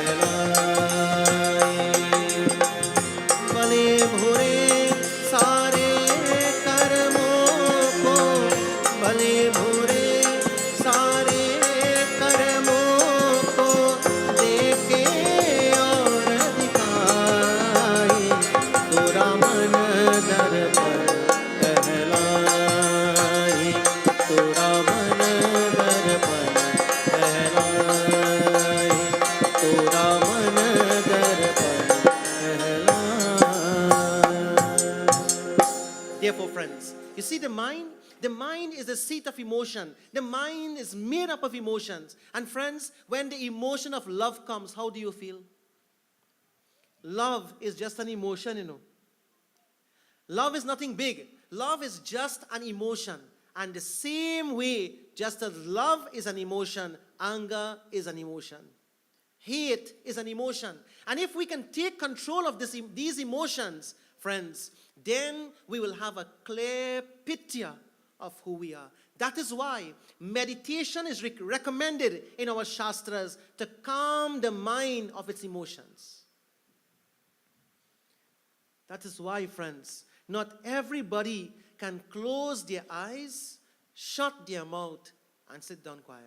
S1: कहलाई। The mind is the seat of emotion. The mind is made up of emotions. And friends, when the emotion of love comes, how do you feel? Love is just an emotion, you know. Love is nothing big. Love is just an emotion. And the same way, just as love is an emotion, anger is an emotion. Hate is an emotion. And if we can take control of these emotions, friends, then we will have a clear picture of who we are. That is why meditation is recommended in our Shastras to calm the mind of its emotions. That is why, friends, not everybody can close their eyes, shut their mouth, and sit down quiet.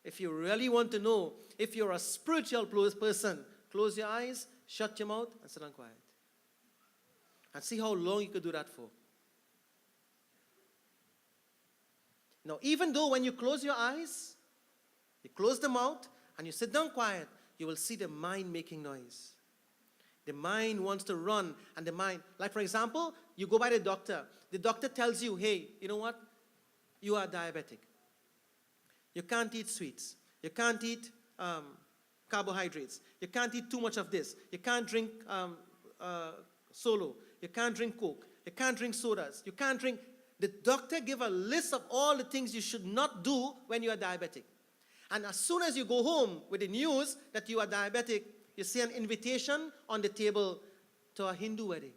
S1: If you really want to know if you're a spiritual person, close your eyes, shut your mouth, and sit down quiet. And see how long you could do that for. Now, even though when you close your eyes, you close the mouth, and you sit down quiet, you will see the mind making noise. The mind wants to run, and the mind, like for example, you go by the doctor. The doctor tells you, hey, you know what? You are diabetic. You can't eat sweets. You can't eat carbohydrates. You can't eat too much of this. You can't drink Solo. You can't drink Coke. You can't drink sodas. You can't drink. The doctor give a list of all the things you should not do when you are diabetic. And as soon as you go home with the news that you are diabetic, you see an invitation on the table to a Hindu wedding.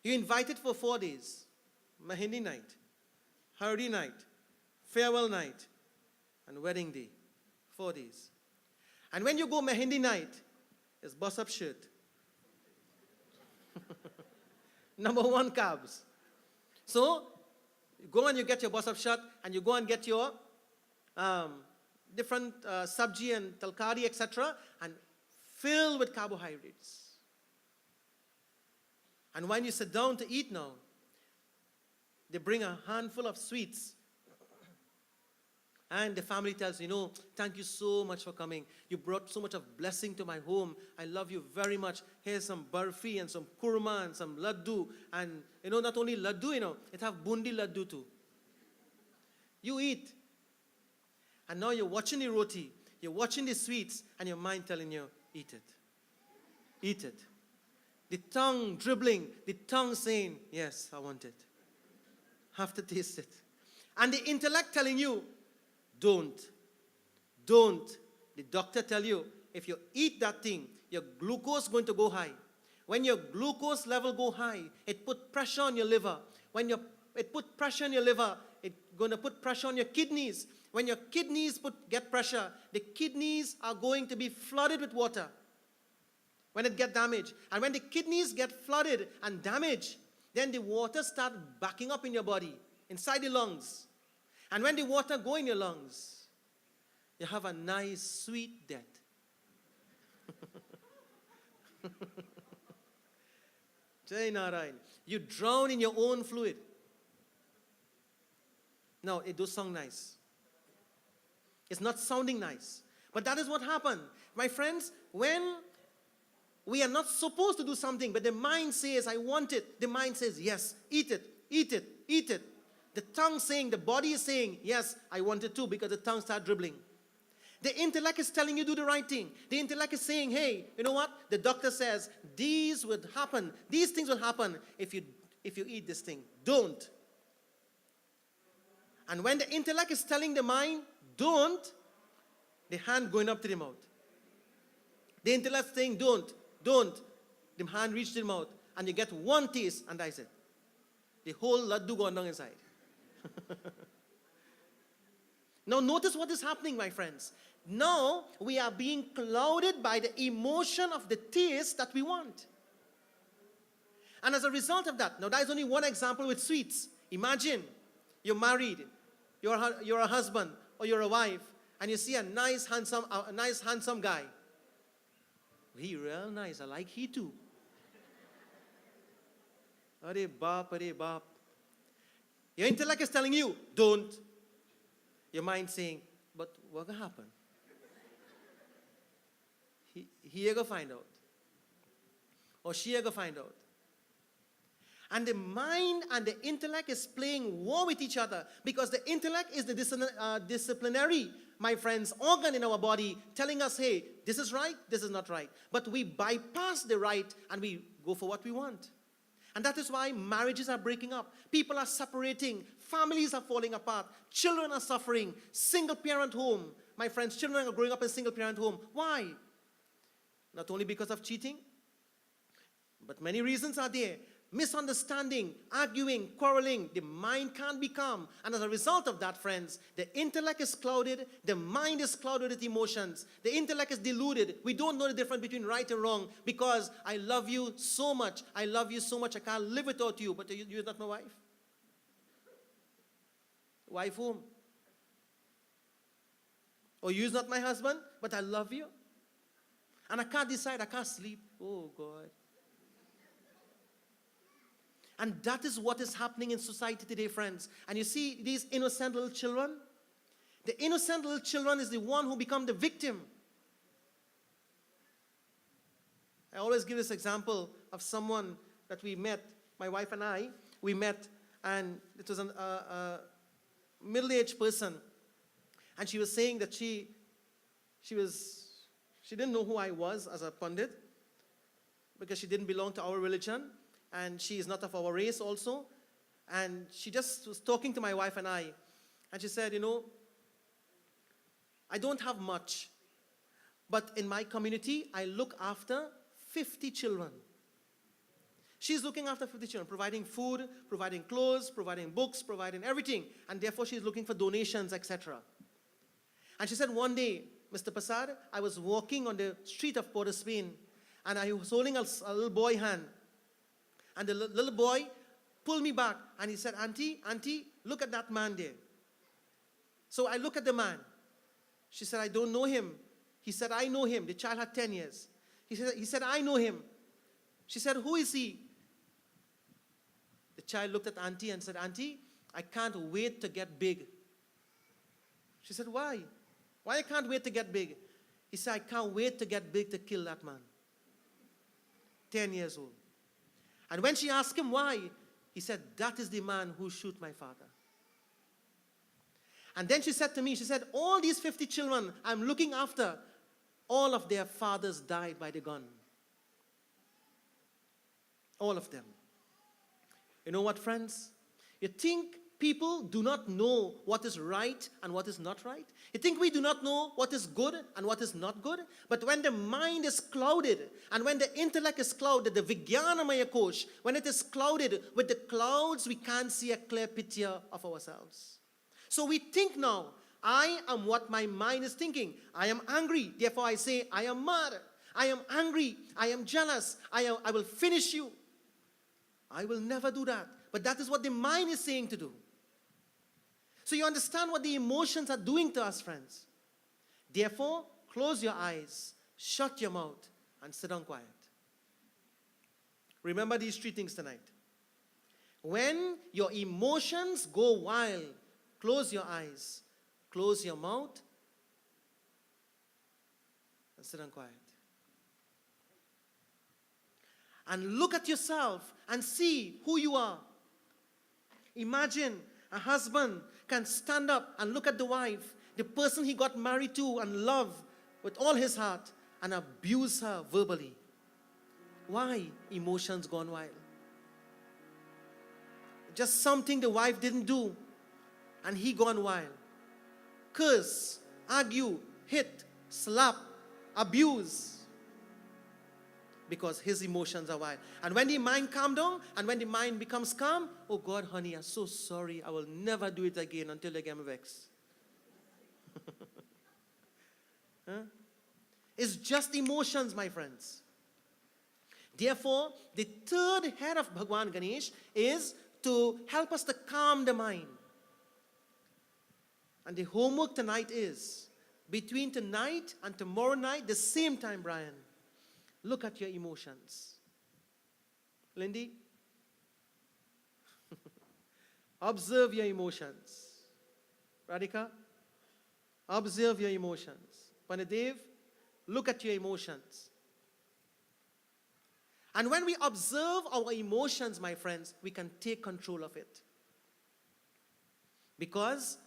S1: You're invited for 4 days. Mehndi night, Hardi night, farewell night, and wedding day. 4 days. And when you go Mehndi night, it's bust-up shirt. Number 1 carbs. So, you go and you get your bust-up shirt, and you go and get your different sabji and talkari, etc., and filled with carbohydrates. And when you sit down to eat now, they bring a handful of sweets. And the family tells you, thank you so much for coming. You brought so much of blessing to my home. I love you very much. Here's some barfi and some kurma and some laddu. And, not only laddu, it have bundi laddu too. You eat. And now you're watching the roti. You're watching the sweets. And your mind telling you, eat it. Eat it. The tongue dribbling. The tongue saying, yes, I want it. Have to taste it. And the intellect telling you, don't. The doctor tell you, if you eat that thing, your glucose is going to go high. When your glucose level go high, it put pressure on your liver. When it put pressure on your liver, it's going to put pressure on your kidneys. When your kidneys get pressure, the kidneys are going to be flooded with water when it get damaged. And when the kidneys get flooded and damaged, then the water start backing up in your body, inside the lungs. And when the water go in your lungs, you have a nice, sweet death. Jai Narayan. You drown in your own fluid. No, it does sound nice. It's not sounding nice. But that is what happened. My friends, when we are not supposed to do something, but the mind says, I want it. The mind says, yes, eat it, eat it, eat it. The tongue saying, the body is saying, yes, I want it too, because the tongue starts dribbling. The intellect is telling you do the right thing. The intellect is saying, hey, you know what? The doctor says, these would happen. These things will happen if you eat this thing. Don't. And when the intellect is telling the mind, don't, the hand going up to the mouth. The intellect saying, don't. The hand reaches the mouth, and you get one taste, and that's it. The whole laddu gone down inside. Now notice what is happening, my friends. Now we are being clouded by the emotion of the taste that we want. And as a result of that, now that is only one example with sweets. Imagine you're married, you're a husband or you're a wife, and you see a nice handsome guy. He real nice. I like he too. Are baap. Your intellect is telling you, don't. Your mind saying, but what will happen? He going to find out. or she going to find out. And the mind and the intellect is playing war with each other, because the intellect is the disciplinary, my friends, organ in our body telling us, hey, this is right, this is not right. But we bypass the right and we go for what we want. And that is why marriages are breaking up. People are separating. Families are falling apart. Children are suffering. Single parent home. My friends, children are growing up in single parent home. Why? Not only because of cheating, but many reasons are there. Misunderstanding, arguing, quarreling. The mind can't be calm. And as a result of that, friends, the intellect is clouded. The mind is clouded with emotions. The intellect is deluded. We don't know the difference between right and wrong, because I love you so much. I love you so much. I can't live without you. But you're not my wife. Wife whom? Or you're not my husband, but I love you. And I can't decide. I can't sleep. Oh, God. And that is what is happening in society today, friends. And you see these innocent little children? The innocent little children is the one who become the victim. I always give this example of someone that we met, my wife and I, we met, and it was a middle-aged person. And she was saying that she didn't know who I was as a pundit, because she didn't belong to our religion. And she is not of our race also. And she just was talking to my wife and I. And she said, I don't have much. But in my community, I look after 50 children. She's looking after 50 children, providing food, providing clothes, providing books, providing everything. And therefore, she's looking for donations, etc. And she said, one day, Mr. Pasad, I was walking on the street of Port of Spain. And I was holding a little boy hand. And the little boy pulled me back and he said, Auntie, look at that man there. So I look at the man. She said, I don't know him. He said, I know him. The child had 10 years. He said, I know him. She said, who is he? The child looked at Auntie and said, Auntie, I can't wait to get big. She said, why? Why I can't wait to get big? He said, I can't wait to get big to kill that man. 10 years old. And when she asked him why, he said, that is the man who shoot my father. And then she said to me, she said, all these 50 children I'm looking after, all of their fathers died by the gun. All of them. You know what, friends? You think people do not know what is right and what is not right? You think we do not know what is good and what is not good? But when the mind is clouded and when the intellect is clouded, the Vijnanamaya Kosh, when it is clouded with the clouds, we can't see a clear picture of ourselves. So we think now, I am what my mind is thinking. I am angry, therefore I say, I am mad. I am angry, I am jealous, I will finish you. I will never do that. But that is what the mind is saying to do. So you understand what the emotions are doing to us, friends. Therefore, close your eyes, shut your mouth, and sit down quiet. Remember these three things tonight. When your emotions go wild, close your eyes, close your mouth, and sit down quiet. And look at yourself and see who you are. Imagine a husband can stand up and look at the wife, the person he got married to and love with all his heart, and abuse her verbally. Why? Emotions gone wild. Just something the wife didn't do, and he gone wild. Curse, argue, hit, slap, abuse. Because his emotions are wild. And when the mind calms down, and when the mind becomes calm, oh God, honey, I'm so sorry. I will never do it again until I get me vexed. Huh? It's just emotions, my friends. Therefore, the third head of Bhagwan Ganesh is to help us to calm the mind. And the homework tonight is, between tonight and tomorrow night, the same time, Brian, look at your emotions. Lindy? Observe your emotions. Radhika? Observe your emotions. Panadev? Look at your emotions. And when we observe our emotions, my friends, we can take control of it. Because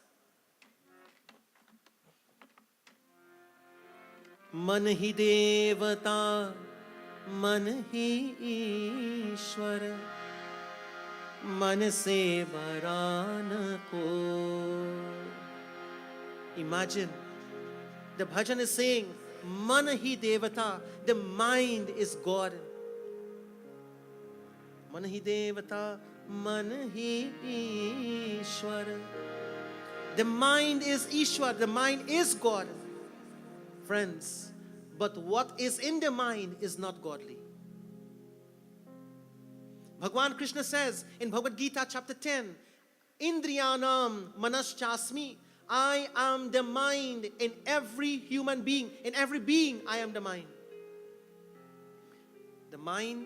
S1: मन ही देवता मन ही ईश्वर मन से बरान को. Imagine, the bhajan is saying, man hi devata, the mind is God. Man hi devata, man hi Ishwar. The mind is Ishwar, the mind is God. Friends, but what is in the mind is not godly. Bhagwan Krishna says in Bhagavad Gita chapter 10, Indriyanam manaschasmi, I am the mind in every human being. In every being, I am the mind. The mind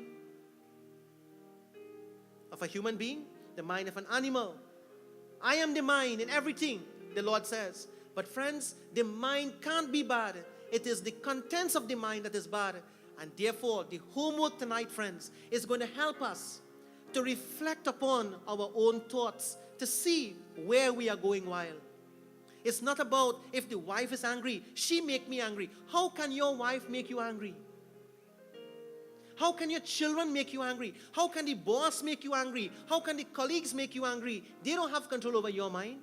S1: of a human being, the mind of an animal. I am the mind in everything, the Lord says. But friends, the mind can't be bad. It is the contents of the mind that is bad. And therefore, the homework tonight, friends, is going to help us to reflect upon our own thoughts, to see where we are going wild. It's not about if the wife is angry, she make me angry. How can your wife make you angry? How can your children make you angry? How can the boss make you angry? How can the colleagues make you angry? They don't have control over your mind.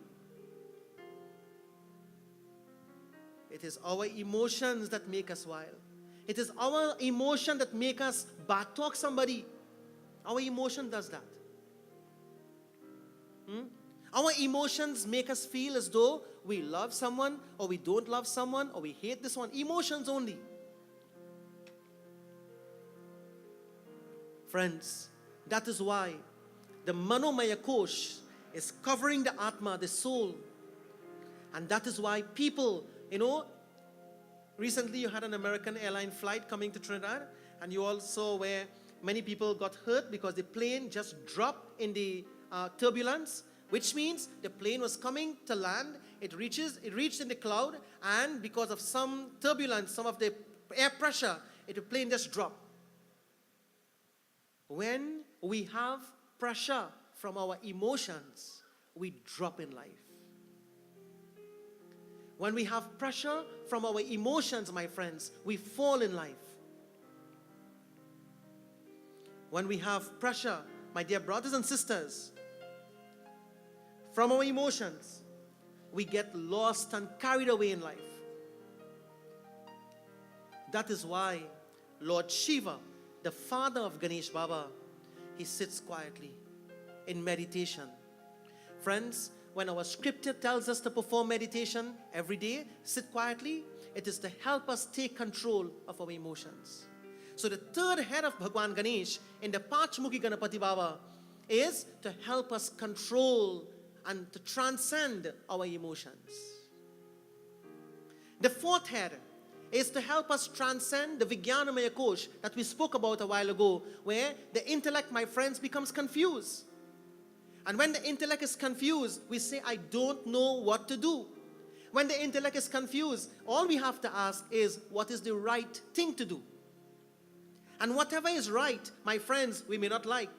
S1: It is our emotions that make us wild. It is our emotion that make us backtalk somebody. Our emotion does that. Our emotions make us feel as though we love someone or we don't love someone or we hate this one. Emotions only. Friends, that is why the Manomaya Kosh is covering the Atma, the soul. And that is why people, recently you had an American airline flight coming to Trinidad, and you all saw where many people got hurt because the plane just dropped in the turbulence, which means the plane was coming to land, it reached in the cloud, and because of some turbulence, some of the air pressure, the plane just dropped. When we have pressure from our emotions, we drop in life. When we have pressure from our emotions, my friends, we fall in life. When we have pressure, my dear brothers and sisters, from our emotions, we get lost and carried away in life. That is why Lord Shiva, the father of Ganesh Baba, he sits quietly in meditation. Friends, when our scripture tells us to perform meditation every day, sit quietly, it is to help us take control of our emotions. So the third head of Bhagwan Ganesh in the Pachmukhi Ganapati Baba is to help us control and to transcend our emotions. The fourth head is to help us transcend the Vijnanamaya Kosh that we spoke about a while ago, where the intellect, my friends, becomes confused. And when the intellect is confused, we say, I don't know what to do. When the intellect is confused, all we have to ask is, what is the right thing to do? And whatever is right, my friends, we may not like.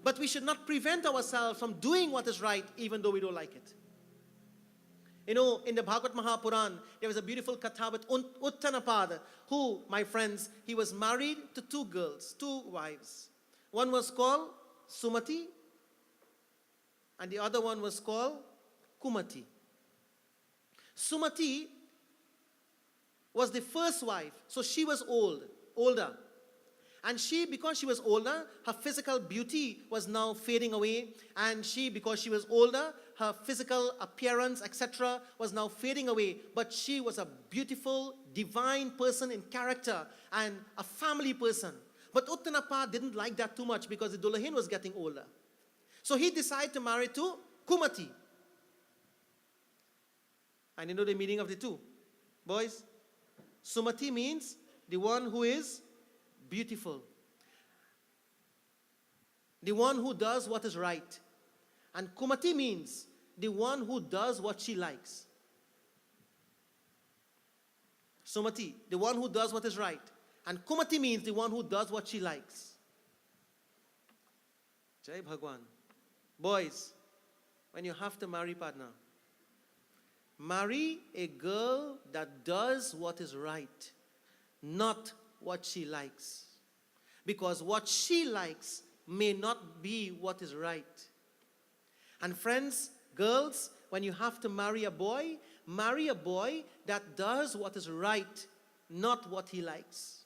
S1: But we should not prevent ourselves from doing what is right, even though we don't like it. In the Bhagavad Mahapuran, there was a beautiful katha with Uttanapada, who, my friends, he was married to two wives. One was called Sumati, and the other one was called Kumati. Sumati was the first wife, so she was older. And because she was older, her physical beauty was now fading away. And because she was older, her physical appearance, etc., was now fading away. But she was a beautiful, divine person in character and a family person. But Uttanappa didn't like that too much because the Dulahin was getting older. So he decided to marry to Kumati. And you know the meaning of the two? Boys, Sumati means the one who is beautiful. The one who does what is right. And Kumati means the one who does what she likes. Sumati, the one who does what is right. And Kumati means the one who does what she likes. Jai Bhagwan. Boys, when you have to marry partner, marry a girl that does what is right, not what she likes. Because what she likes may not be what is right. And friends, girls, when you have to marry a boy that does what is right, not what he likes.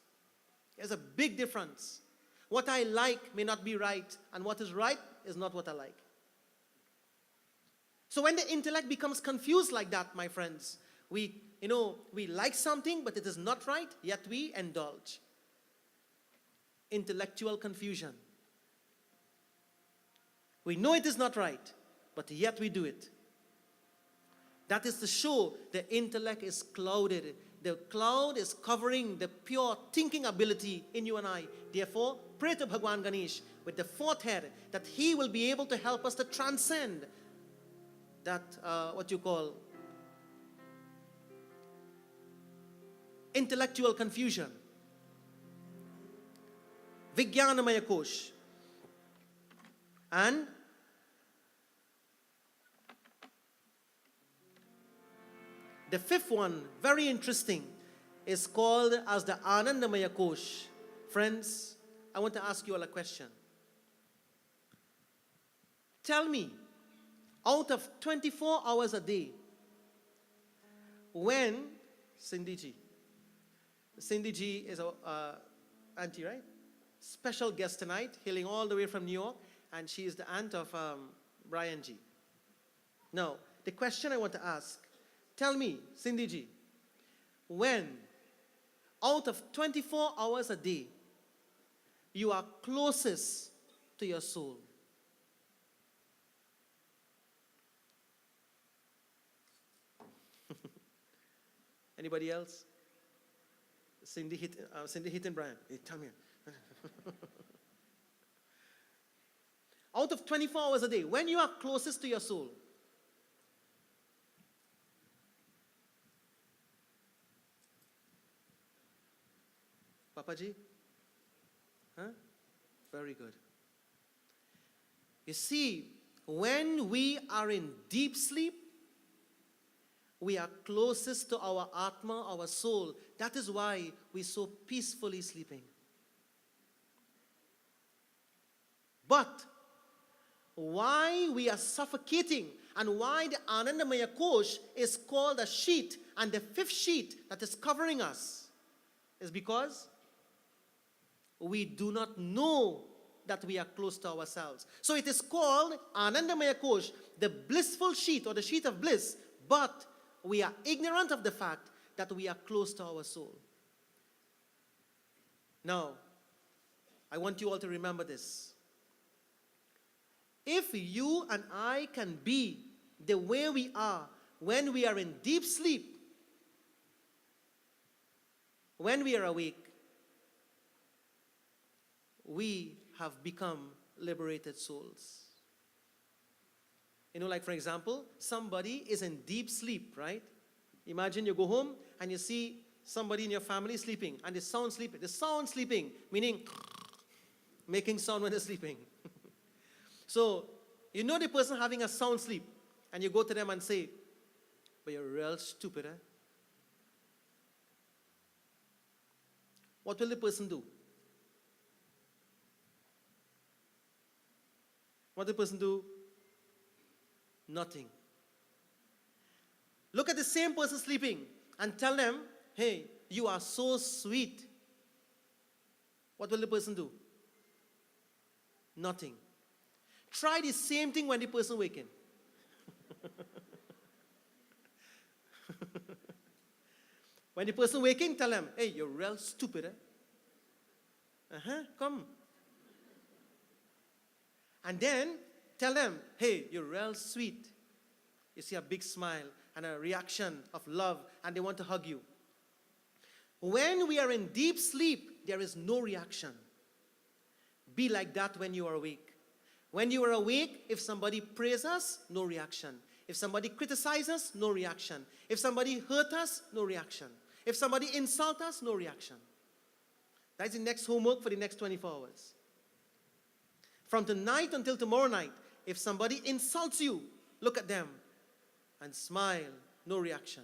S1: There's a big difference. What I like may not be right, and what is right is not what I like. So when the intellect becomes confused like that, my friends, we like something, but it is not right, yet we indulge. Intellectual confusion. We know it is not right, but yet we do it. That is to show the intellect is clouded. The cloud is covering the pure thinking ability in you and I. Therefore, pray to Bhagwan Ganesh with the fourth head that he will be able to help us to transcend that, what you call, intellectual confusion. Vijnanamaya Kosh. And the fifth one, very interesting, is called as the Anandamaya Kosh. Friends, I want to ask you all a question. Tell me, out of 24 hours a day, when Cindy G is our auntie, right? Special guest tonight, hailing all the way from New York, and she is the aunt of Brian G. Now, the question I want to ask, tell me, Cindy G, when out of 24 hours a day, you are closest to your soul? Anybody else? Cindy hit and Brian. Hey, tell me. Out of 24 hours a day, when you are closest to your soul, Papaji? Huh? Very good. You see, when we are in deep sleep, we are closest to our Atma, our soul. That is why we're so peacefully sleeping. But why we are suffocating and why the Anandamaya Kosh is called a sheet, and the fifth sheet that is covering us is because we do not know that we are close to ourselves. So it is called Anandamaya Kosh, the blissful sheet or the sheet of bliss, but we are ignorant of the fact that we are close to our soul. Now, I want you all to remember this. If you and I can be the way we are when we are in deep sleep, when we are awake, we have become liberated souls. You know, like for example, somebody is in deep sleep, right? Imagine you go home and you see somebody in your family sleeping, and they sound sleeping. They sound sleeping, meaning making sound when they're sleeping. So, you know the person having a sound sleep, and you go to them and say, but you're real stupid, eh? What will the person do? What will the person do? Nothing. Look at the same person sleeping and tell them, hey, you are so sweet. What will the person do? Nothing. Try the same thing when the person waking. When the person waking, tell them, hey, you're real stupid, eh? Come. And then tell them, hey, you're real sweet. You see a big smile and a reaction of love, and they want to hug you. When we are in deep sleep, there is no reaction. Be like that when you are awake. When you are awake, if somebody praises us, no reaction. If somebody criticizes us, no reaction. If somebody hurt us, no reaction. If somebody insults us, no reaction. That's the next homework for the next 24 hours. From tonight until tomorrow night, if somebody insults you, look at them and smile, no reaction.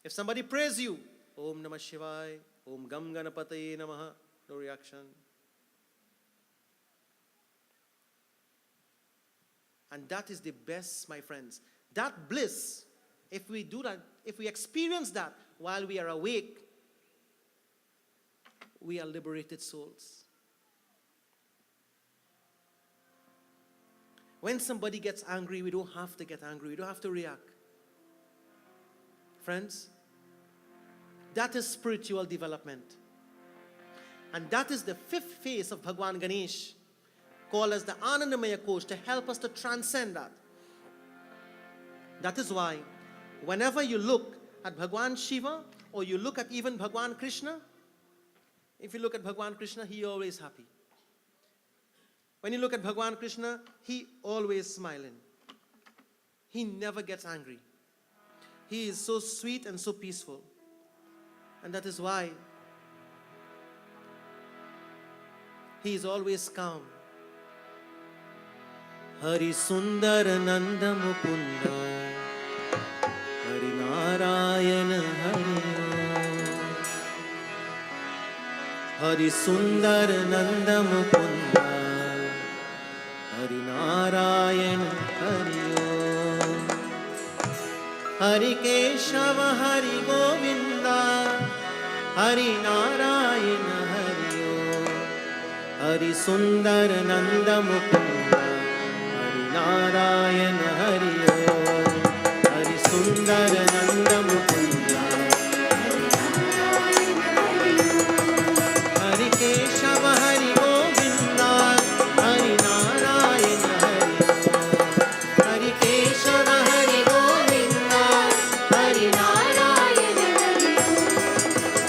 S1: If somebody praises you, Om Namah Shivaya, Om Gam Ganapataye Namaha, no reaction. And that is the best, my friends. That bliss, if we do that, if we experience that while we are awake, we are liberated souls. When somebody gets angry, we don't have to get angry. We don't have to react. Friends, that is spiritual development. And that is the fifth phase of Bhagwan Ganesh, called as the Anandamaya Kosh, to help us to transcend that. That is why, whenever you look at Bhagwan Shiva, or you look at even Bhagwan Krishna, if you look at Bhagwan Krishna, he always happy. When you look at Bhagwan Krishna, he always smiling. He never gets angry. He is so sweet and so peaceful. And that is why he is always calm. Hari Sundar Nanda Mukunda, Hari Narayana Hari. Hari Sundar Nanda Mukunda, Hari Narayana Hari. Hari Keshava Hari Govinda, Hari Narayana Hari. Hari Sundar Nanda Mukunda, Hari Narayana Hari. Hari Sundar Nanda Mukunda, Hari Keshava Hari Govinda, Hari Narayana Hari. Hari Keshava Hari Govinda, Hari Narayana Hari.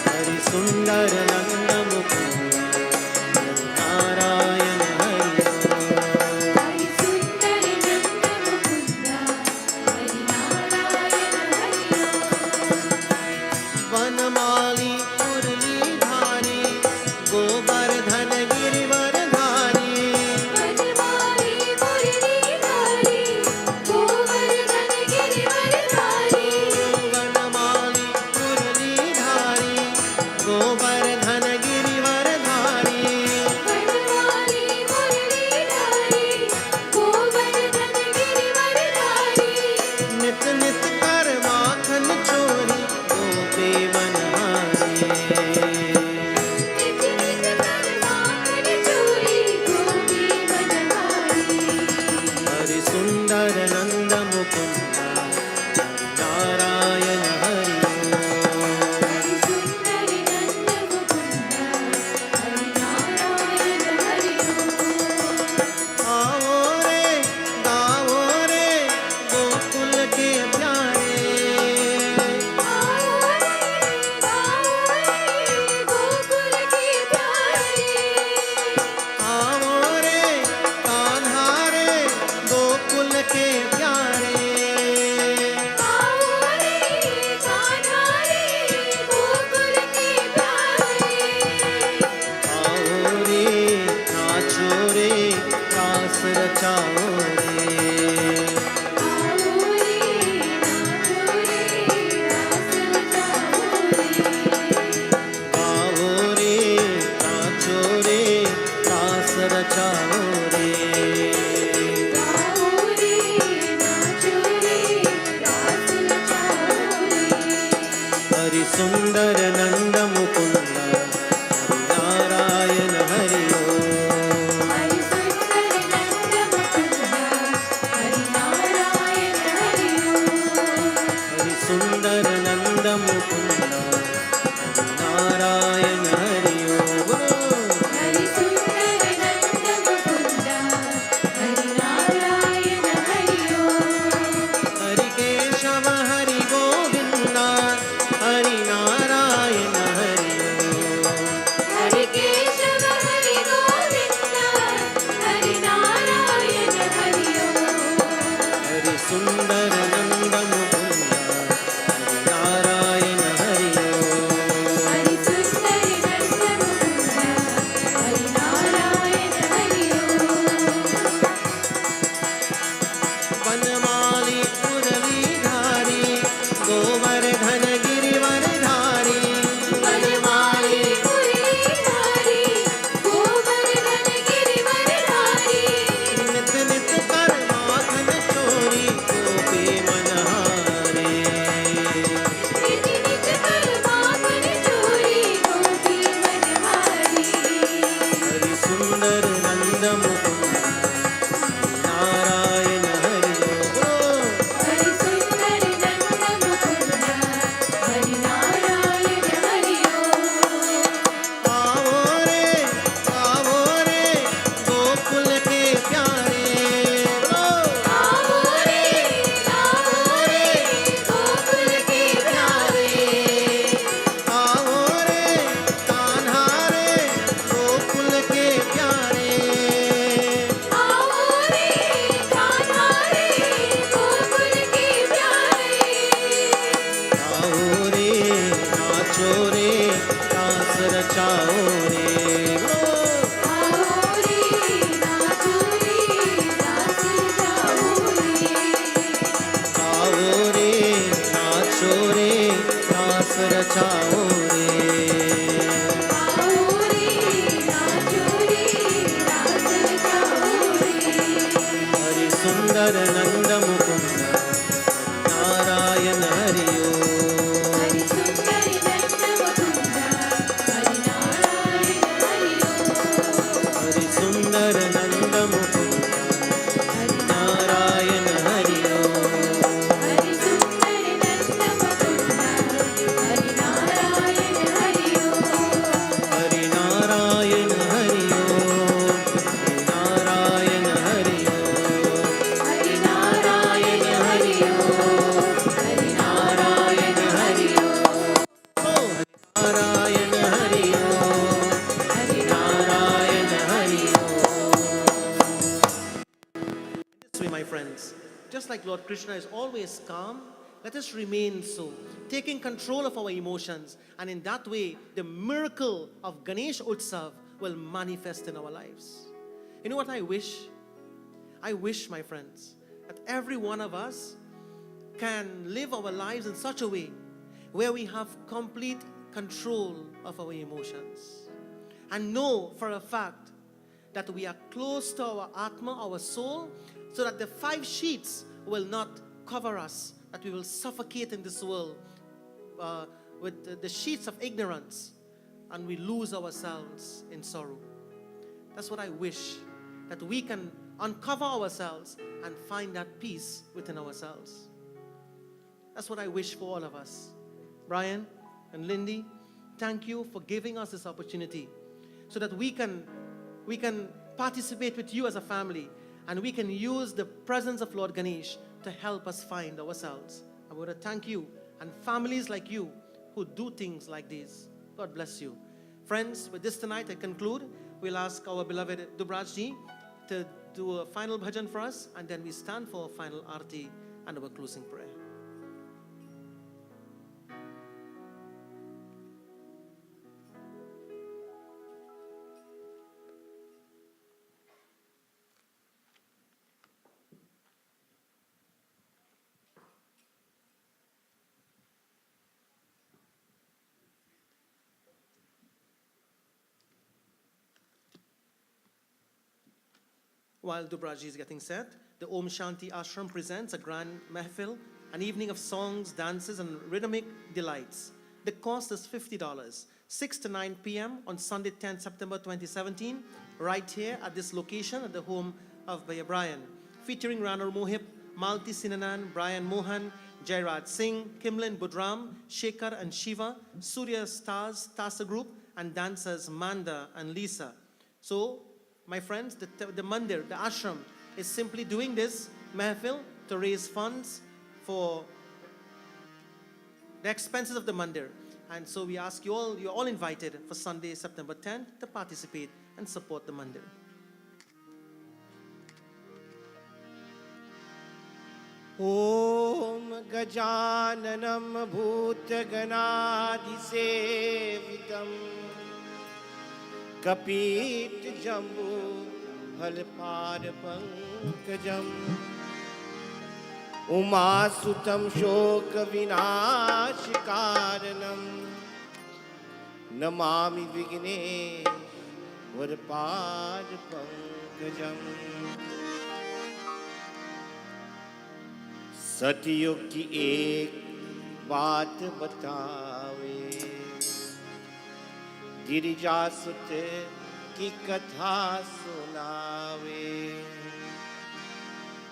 S1: Hari Sundar Nanda Mukunda, Hari Narayana Hari.
S2: Hari Sundar Nanda Mukunda, Hari Narayana Hari.
S1: वनमाली मुरली धारी, गोवर्धन गिरिवर धारी.
S2: वनमाली मुरली धारी, गोवर्धन गिरिवर धारी.
S1: वनमाली मुरली धारी, गोवर्धन गिरिवर धारी.
S2: वनमाली मुरली धारी, गोवर्धन गिरिवर धारी.
S1: नित नित कर माखन चोरी, गोपी बनहारी.
S2: नित नित कर माखन चोरी, गोपी बनहारी.
S1: हरि सुंदर नंद मुकुंदा, नारायण हरि.
S2: हरि सुंदर नंद मुकुंदा, हरि नारायण हरि.
S1: आओ रे गाओ रे गोकुल के प्यारे.
S2: आओ रे गोकुल के प्यारे.
S1: आओ रे कान्हा रे गोकुल के प्यारे.
S2: आओ रे कान्हा रे गोकुल के प्यारे.
S1: आओ रे नाचो रे रास रचाओ रे.
S2: आओ रे नाचो रे रास रचाओ रे.
S1: आओ रे नाचो रे रास रचाओ रे.
S2: आओ रे नाचो रे रास रचाओ रे.
S1: हरि सुंदर नंद मुकुंदा, नारायण हरि.
S2: हरि सुंदर नंद मुकुंदा, हरि नारायण हरि.
S1: हरि सुंदर नंद मुकुंदा, नारायण हरि.
S2: हरि सुंदर नंद Mukunda, Hari Narayan Hari.
S1: Hari Keshav Hari Govinda, Hari Narayan Just like Lord Krishna is always calm, let us remain so, taking control of our emotions, and in that way, the miracle of Ganesh Utsav will manifest in our lives. You know what I wish? I wish, my friends, that every one of us can live our lives in such a way where we have complete control of our emotions and know for a fact that we are close to our Atma, our soul, so that the 5 sheets will not cover us, that we will suffocate in this world with the sheets of ignorance, and we lose ourselves in sorrow. That's what I wish, that we can uncover ourselves and find that peace within ourselves. That's what I wish for all of us. Brian and Lindy, thank you for giving us this opportunity so that we can participate with you as a family, and we can use the presence of Lord Ganesh to help us find ourselves. I want to thank you and families like you who do things like this. God bless you. Friends, with this tonight I conclude. We'll ask our beloved Dubrajji to do a final bhajan for us, and then we stand for a final Aarti and our closing prayer. While Dubraji is getting set, the Om Shanti Ashram presents a grand mehfil, an evening of songs, dances, and rhythmic delights. The cost is $50, 6 to 9 p.m. on Sunday, 10 September 2017, right here at this location at the home of Bhaiya Brian, featuring Ranur Mohip, Malti Sinanan, Brian Mohan, Jairaj Singh, Kimlin Budram, Shekhar and Shiva, Surya Stars, Tasa Group, and dancers Manda and Lisa. So, my friends, the mandir, the ashram, is simply doing this mehfil to raise funds for the expenses of the mandir. And so we ask you all, you're all invited for Sunday, September 10th to participate and support the mandir.
S3: Om Gajananam Bhutganadisevitam Kapit Jambu Halpar Pankajam Umasutam Shoka Vinashikaranam Namami Vignesh Varpar Pankajam सतयुग की एक बात बतावे गिरिजासुत की कथा सुना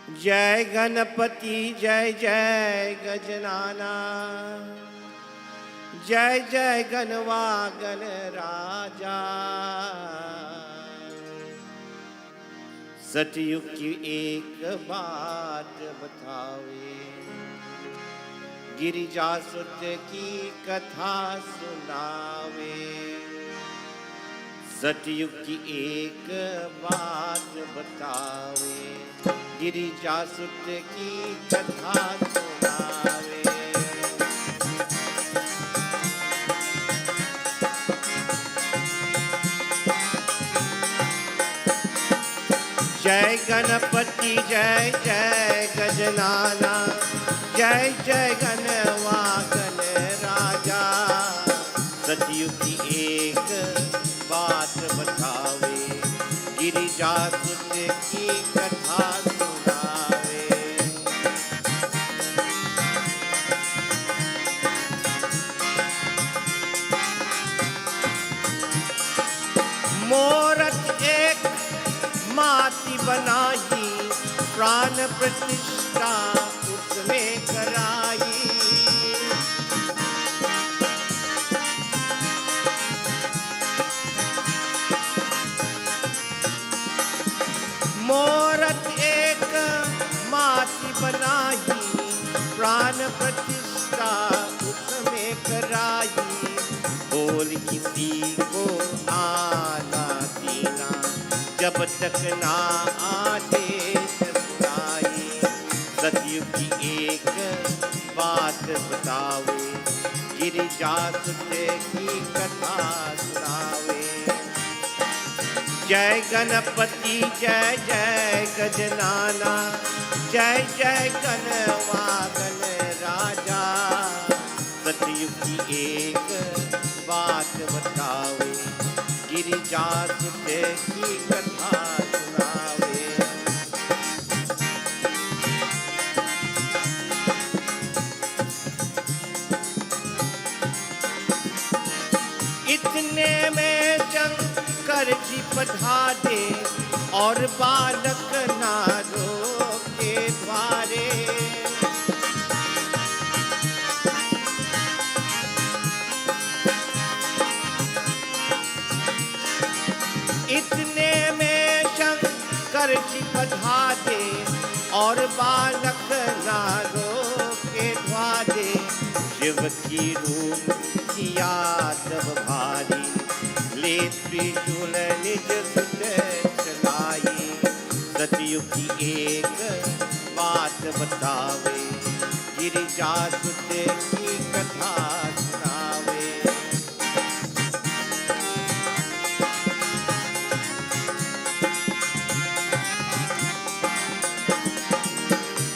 S3: जय गणपति जय जय गजनाना, जय जय गणवागन राजा। सतयुग की एक बात बतावे, गिरिजा सुत की कथा सुनावे। सतयुग की एक बात बतावे, गिरिजा सुत की कथा सुनावे। जय गणपति जय जय गजनाना, जय जय गणवागन राजा। सतयुग की एक बात बतावे, गिरिजा सुत की कथा सुनावे। मोरत एक माती बनाई, प्राण प्रतिष्ठा उसमें कराई। मोरत एक माती बनाई, प्राण प्रतिष्ठा उसमें कराई। बोल किसी को आना दीना, जब तक ना आदेश सुनाई। सतयुग की एक बात बतावे, गिरिजा सुत की कथा सुनावे। जय गणपति जय जय गजनाना, जय जय गणवागन राजा। सतयुग की एक बात बतावे, गिरिजा सुत की कथा सुनावे। इतने में शंकर जी पधारे, और बालक नारों के द्वारे। इतने में शंकर जी पधारे, और बालक नारों के द्वारे। शिव की रूप किया तब भारी, ले त्रिशूल निज सुत चलाई। सतयुग की एक बात बतावे, गिरिजा सुत की कथा सुनावे।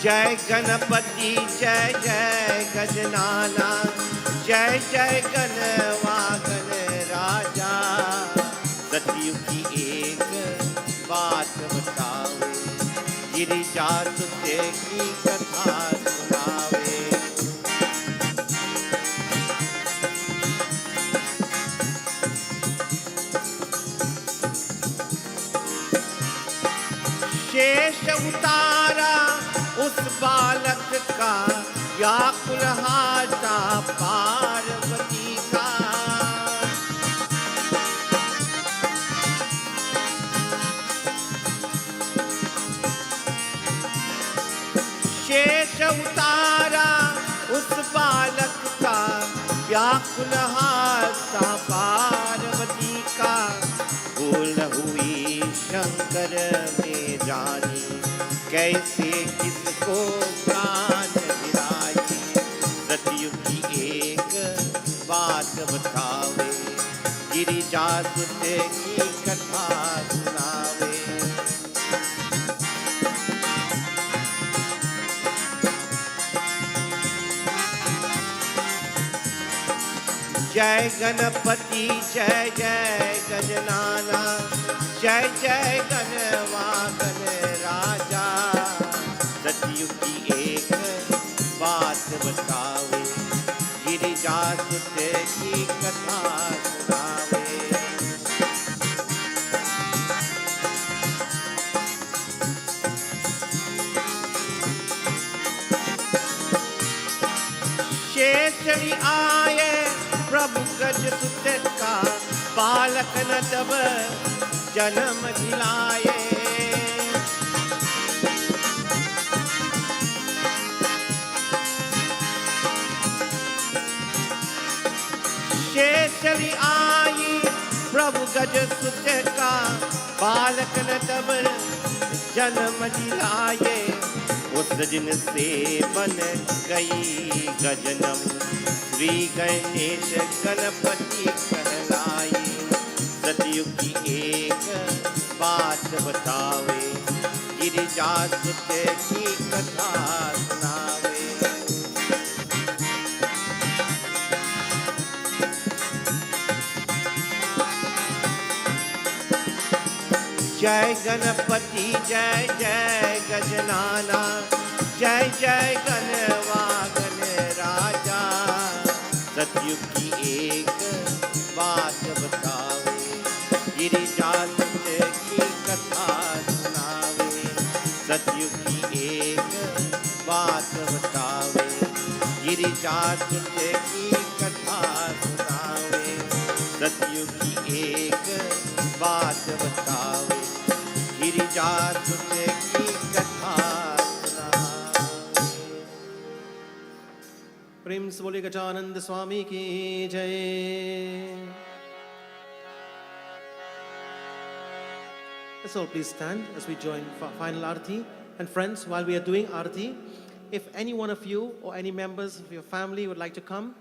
S3: जय गणपति जय जय गजनाना, जय जय गणवागन राजा। सतयुग की एक बात बतावे, गिरिजा सुत की कथा सुनावे। शेष उतारा उस बालक का, व्याकुल हाथा पार्वती का। शेष उतारा उस बालक का, व्याकुल हाथा पार्वती का। भूल हुई शंकर में जानी, कैसे किसको प्राण गिराई। सतयुग की एक बात बतावे, गिरिजा सुत की कथा सुनावे। जय गणपति जय जय गजनाना, जय जय गणवागन राजा। सतयुग की एक बात बतावे, गिरिजा सुत की कथा सुनावे। शेषरी आए प्रभु गज सुत का बालक न तब जन्म दिलाए शेषरी आई प्रभु गज सुत का बालक न तब जन्म दिलाए उस दिन से बन गई गजनम श्री गणेश गणपति कहलाई सतयुग की एक बात बतावे गिरिजा सुत की कथा सुनावे जय गणपति जय जय गजनाना जय जय गणवागन राजा सतयुग की एक बात बतावे गिरिजा सुत की कथा सुनावे सतयुग की एक बात बतावे गिरिजा सुत की कथा सुनावे सतयुग की एक बात बतावे गिरिजा सुत की कथा सुनावे।
S1: प्रेम से बोले गजानंद स्वामी की जय। Let's all please stand as we join final Aarti. And friends, while we are doing Aarti, if any one of you or any members of your family would like to come